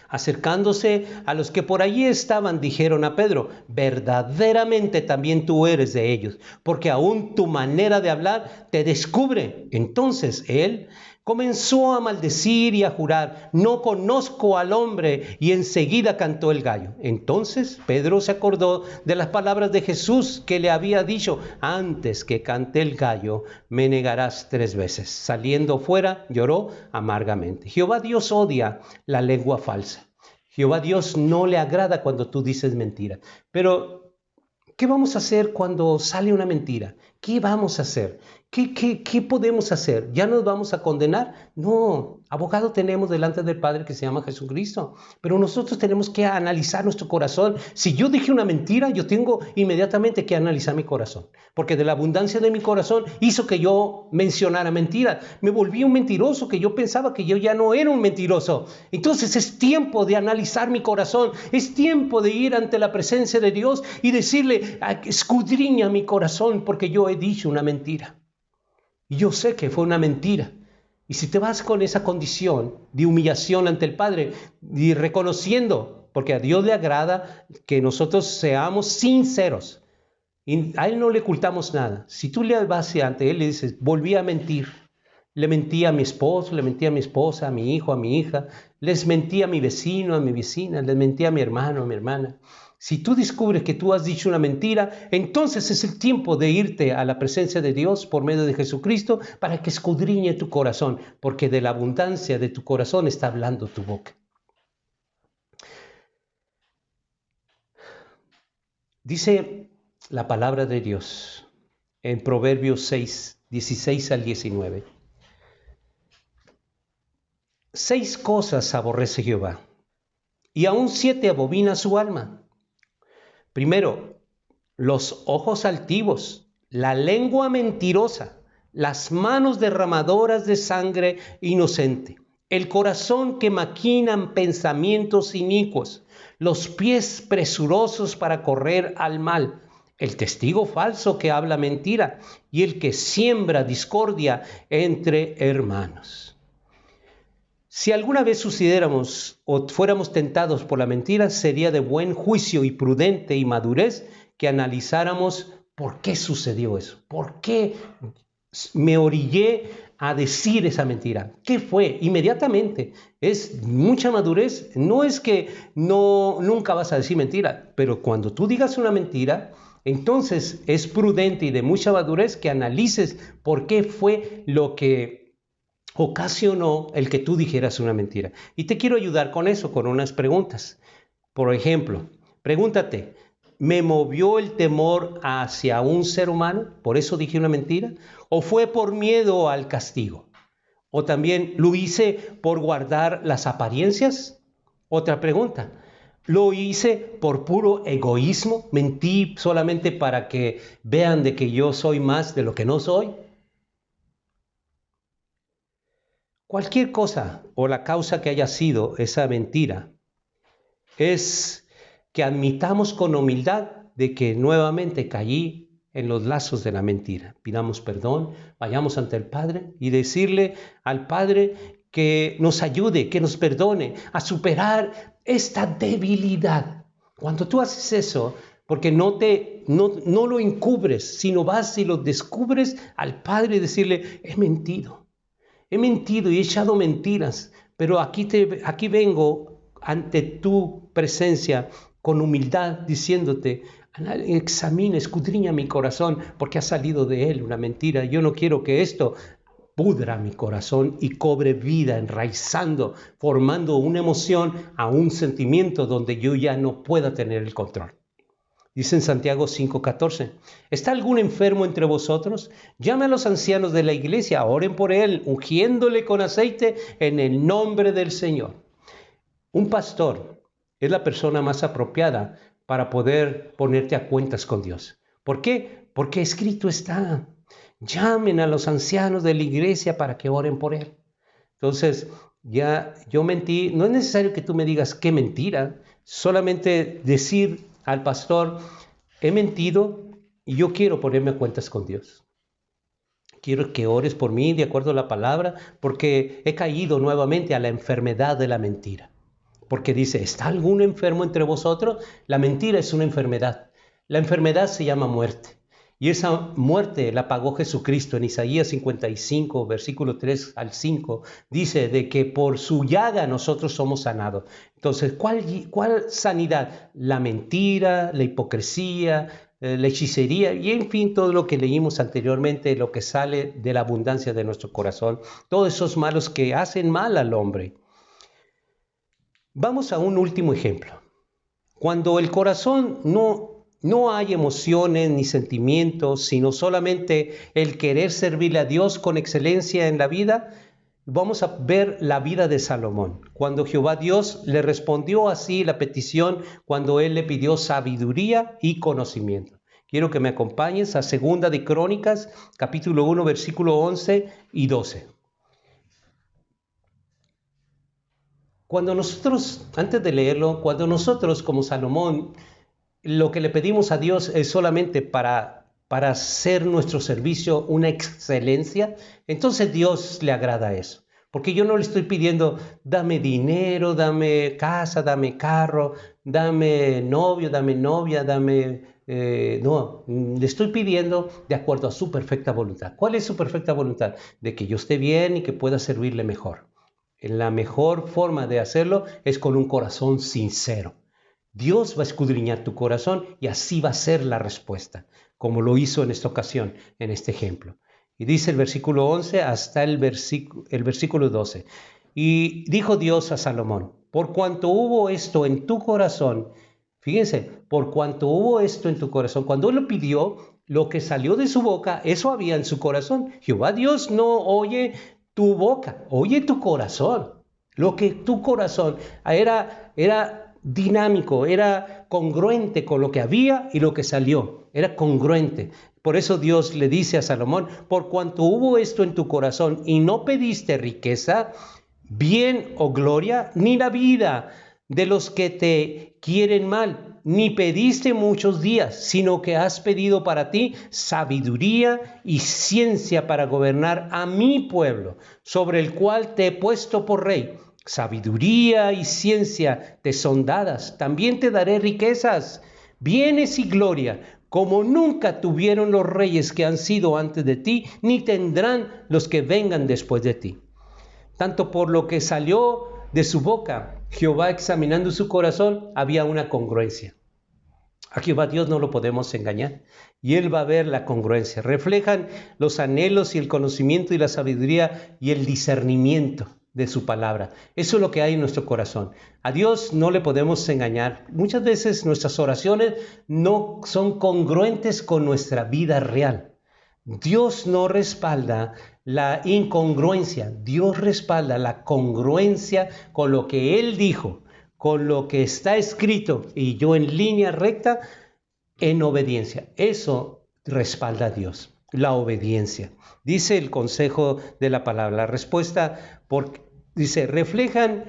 acercándose a los que por allí estaban, dijeron a Pedro, verdaderamente también tú eres de ellos, porque aún tu manera de hablar te descubre. Entonces él comenzó a maldecir y a jurar, no conozco al hombre, y enseguida cantó el gallo. Entonces Pedro se acordó de las palabras de Jesús que le había dicho, antes que cante el gallo, me negarás 3 veces. Saliendo fuera, lloró amargamente. Jehová Dios odia la lengua falsa. Jehová Dios no le agrada cuando tú dices mentira. Pero, ¿qué vamos a hacer cuando sale una mentira? ¿Qué vamos a hacer? ¿Qué podemos hacer? ¿Ya nos vamos a condenar? No, abogado tenemos delante del Padre que se llama Jesucristo, pero nosotros tenemos que analizar nuestro corazón. Si yo dije una mentira, yo tengo inmediatamente que analizar mi corazón, porque de la abundancia de mi corazón hizo que yo mencionara mentiras. Me volví un mentiroso, que yo pensaba que yo ya no era un mentiroso. Entonces es tiempo de analizar mi corazón, es tiempo de ir ante la presencia de Dios y decirle, escudriña mi corazón, porque yo he dicho una mentira. Y yo sé que fue una mentira. Y si te vas con esa condición de humillación ante el Padre y reconociendo, porque a Dios le agrada que nosotros seamos sinceros, y a Él no le ocultamos nada. Si tú le vas ante Él y le dices, volví a mentir, le mentí a mi esposo, le mentí a mi esposa, a mi hijo, a mi hija, les mentí a mi vecino, a mi vecina, les mentí a mi hermano, a mi hermana. Si tú descubres que tú has dicho una mentira, entonces es el tiempo de irte a la presencia de Dios por medio de Jesucristo para que escudriñe tu corazón, porque de la abundancia de tu corazón está hablando tu boca. Dice la palabra de Dios en Proverbios 6, 16 al 19. 6 cosas aborrece Jehová, y aún 7 abomina su alma. Primero, los ojos altivos, la lengua mentirosa, las manos derramadoras de sangre inocente, el corazón que maquinan pensamientos inicuos, los pies presurosos para correr al mal, el testigo falso que habla mentira y el que siembra discordia entre hermanos. Si alguna vez sucediéramos o fuéramos tentados por la mentira, sería de buen juicio y prudente y madurez que analizáramos por qué sucedió eso, por qué me orillé a decir esa mentira. ¿Qué fue? Inmediatamente. Es mucha madurez. No es que nunca vas a decir mentira, pero cuando tú digas una mentira, entonces es prudente y de mucha madurez que analices por qué fue lo que ocasionó el que tú dijeras una mentira. Y te quiero ayudar con eso, con unas preguntas. Por ejemplo, pregúntate, ¿me movió el temor hacia un ser humano? ¿Por eso dije una mentira? ¿O fue por miedo al castigo? ¿O también lo hice por guardar las apariencias? Otra pregunta, ¿lo hice por puro egoísmo? ¿Mentí solamente para que vean de que yo soy más de lo que no soy? Cualquier cosa o la causa que haya sido esa mentira, es que admitamos con humildad de que nuevamente caí en los lazos de la mentira. Pidamos perdón, vayamos ante el Padre y decirle al Padre que nos ayude, que nos perdone a superar esta debilidad. Cuando tú haces eso, porque no lo encubres, sino vas y lo descubres al Padre y decirle, he mentido y he echado mentiras, pero aquí vengo ante tu presencia con humildad diciéndote, examina, escudriña mi corazón, porque ha salido de él una mentira. Yo no quiero que esto pudra mi corazón y cobre vida, enraizando, formando una emoción a un sentimiento donde yo ya no pueda tener el control. Dice en Santiago 5:14, ¿está algún enfermo entre vosotros? Llame a los ancianos de la iglesia, oren por él, ungiéndole con aceite en el nombre del Señor. Un pastor es la persona más apropiada para poder ponerte a cuentas con Dios. ¿Por qué? Porque escrito está, llamen a los ancianos de la iglesia para que oren por él. Entonces, ya yo mentí, no es necesario que tú me digas qué mentira, solamente decir al pastor, he mentido y yo quiero ponerme a cuentas con Dios. Quiero que ores por mí de acuerdo a la palabra, porque he caído nuevamente a la enfermedad de la mentira. Porque dice, ¿está algún enfermo entre vosotros? La mentira es una enfermedad. La enfermedad se llama muerte. Y esa muerte la pagó Jesucristo en Isaías 55, versículo 3 al 5. Dice de que por su llaga nosotros somos sanados. Entonces, ¿cuál sanidad? La mentira, la hipocresía, la hechicería y en fin todo lo que leímos anteriormente, lo que sale de la abundancia de nuestro corazón. Todos esos malos que hacen mal al hombre. Vamos a un último ejemplo. Cuando el corazón no hay emociones ni sentimientos, sino solamente el querer servirle a Dios con excelencia en la vida, vamos a ver la vida de Salomón. Cuando Jehová Dios le respondió así la petición, cuando él le pidió sabiduría y conocimiento. Quiero que me acompañes a 2 de Crónicas, capítulo 1, versículo 11 y 12. Cuando nosotros, antes de leerlo, cuando nosotros como Salomón, lo que le pedimos a Dios es solamente para hacer nuestro servicio una excelencia, entonces Dios le agrada eso. Porque yo no le estoy pidiendo, dame dinero, dame casa, dame carro, dame novio, dame novia, no, le estoy pidiendo de acuerdo a su perfecta voluntad. ¿Cuál es su perfecta voluntad? De que yo esté bien y que pueda servirle mejor. La mejor forma de hacerlo es con un corazón sincero. Dios va a escudriñar tu corazón y así va a ser la respuesta, como lo hizo en esta ocasión, en este ejemplo. Y dice el versículo 11 hasta el versículo 12. Y dijo Dios a Salomón, por cuanto hubo esto en tu corazón, fíjense, por cuanto hubo esto en tu corazón, cuando él lo pidió, lo que salió de su boca, eso había en su corazón. Jehová Dios no oye tu boca, oye tu corazón. Lo que tu corazón era dinámico, era congruente con lo que había y lo que salió, era congruente. Por eso Dios le dice a Salomón, por cuanto hubo esto en tu corazón y no pediste riqueza, bien o gloria, ni la vida de los que te quieren mal, ni pediste muchos días, sino que has pedido para ti sabiduría y ciencia para gobernar a mi pueblo, sobre el cual te he puesto por rey. Sabiduría y ciencia te son dadas. También te daré riquezas, bienes y gloria, como nunca tuvieron los reyes que han sido antes de ti, ni tendrán los que vengan después de ti. Tanto por lo que salió de su boca, Jehová examinando su corazón, había una congruencia. A Jehová Dios no lo podemos engañar y Él va a ver la congruencia. Reflejan los anhelos y el conocimiento y la sabiduría y el discernimiento de su palabra. Eso es lo que hay en nuestro corazón. A Dios no le podemos engañar. Muchas veces nuestras oraciones no son congruentes con nuestra vida real. Dios no respalda la incongruencia, Dios respalda la congruencia con lo que Él dijo, con lo que está escrito y yo en línea recta en obediencia. Eso respalda a Dios, la obediencia. Dice el consejo de la palabra, la respuesta dice, reflejan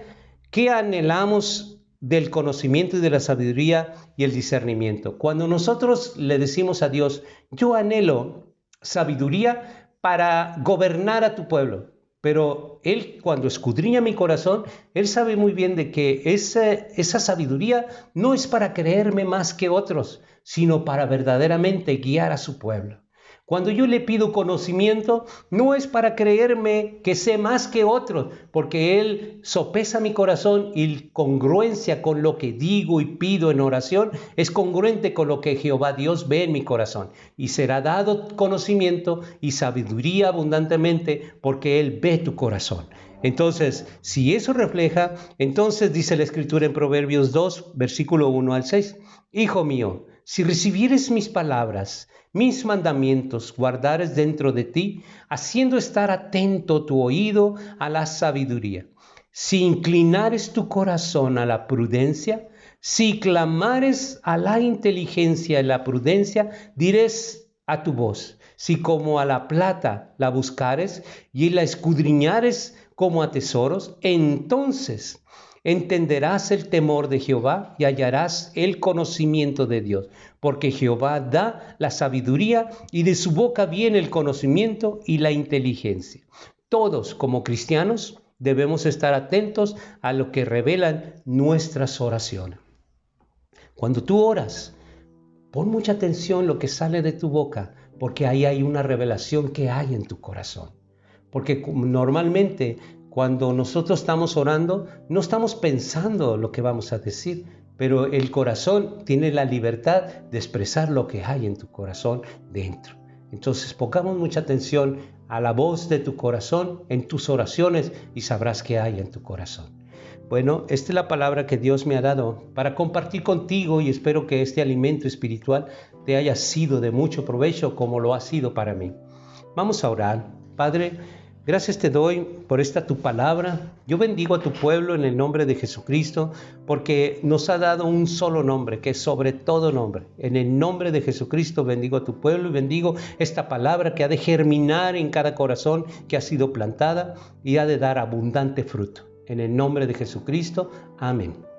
qué anhelamos del conocimiento y de la sabiduría y el discernimiento. Cuando nosotros le decimos a Dios, yo anhelo sabiduría para gobernar a tu pueblo, pero Él cuando escudriña mi corazón, Él sabe muy bien de que esa sabiduría no es para creerme más que otros, sino para verdaderamente guiar a su pueblo. Cuando yo le pido conocimiento, no es para creerme que sé más que otros, porque Él sopesa mi corazón y congruencia con lo que digo y pido en oración es congruente con lo que Jehová Dios ve en mi corazón. Y será dado conocimiento y sabiduría abundantemente porque Él ve tu corazón. Entonces, si eso refleja, entonces dice la Escritura en Proverbios 2, versículo 1 al 6, Hijo mío, si recibieres mis palabras, mis mandamientos guardares dentro de ti, haciendo estar atento tu oído a la sabiduría. Si inclinares tu corazón a la prudencia, si clamares a la inteligencia y la prudencia, dirés a tu voz. Si como a la plata la buscares y la escudriñares como a tesoros, entonces entenderás el temor de Jehová y hallarás el conocimiento de Dios, porque Jehová da la sabiduría y de su boca viene el conocimiento y la inteligencia. Todos como cristianos debemos estar atentos a lo que revelan nuestras oraciones. Cuando tú oras, pon mucha atención a lo que sale de tu boca, porque ahí hay una revelación que hay en tu corazón. Porque normalmente cuando nosotros estamos orando, no estamos pensando lo que vamos a decir, pero el corazón tiene la libertad de expresar lo que hay en tu corazón dentro. Entonces pongamos mucha atención a la voz de tu corazón en tus oraciones y sabrás qué hay en tu corazón. Bueno, esta es la palabra que Dios me ha dado para compartir contigo y espero que este alimento espiritual te haya sido de mucho provecho como lo ha sido para mí. Vamos a orar. Padre, gracias te doy por esta tu palabra. Yo bendigo a tu pueblo en el nombre de Jesucristo porque nos ha dado un solo nombre que es sobre todo nombre. En el nombre de Jesucristo bendigo a tu pueblo y bendigo esta palabra que ha de germinar en cada corazón que ha sido plantada y ha de dar abundante fruto. En el nombre de Jesucristo, amén.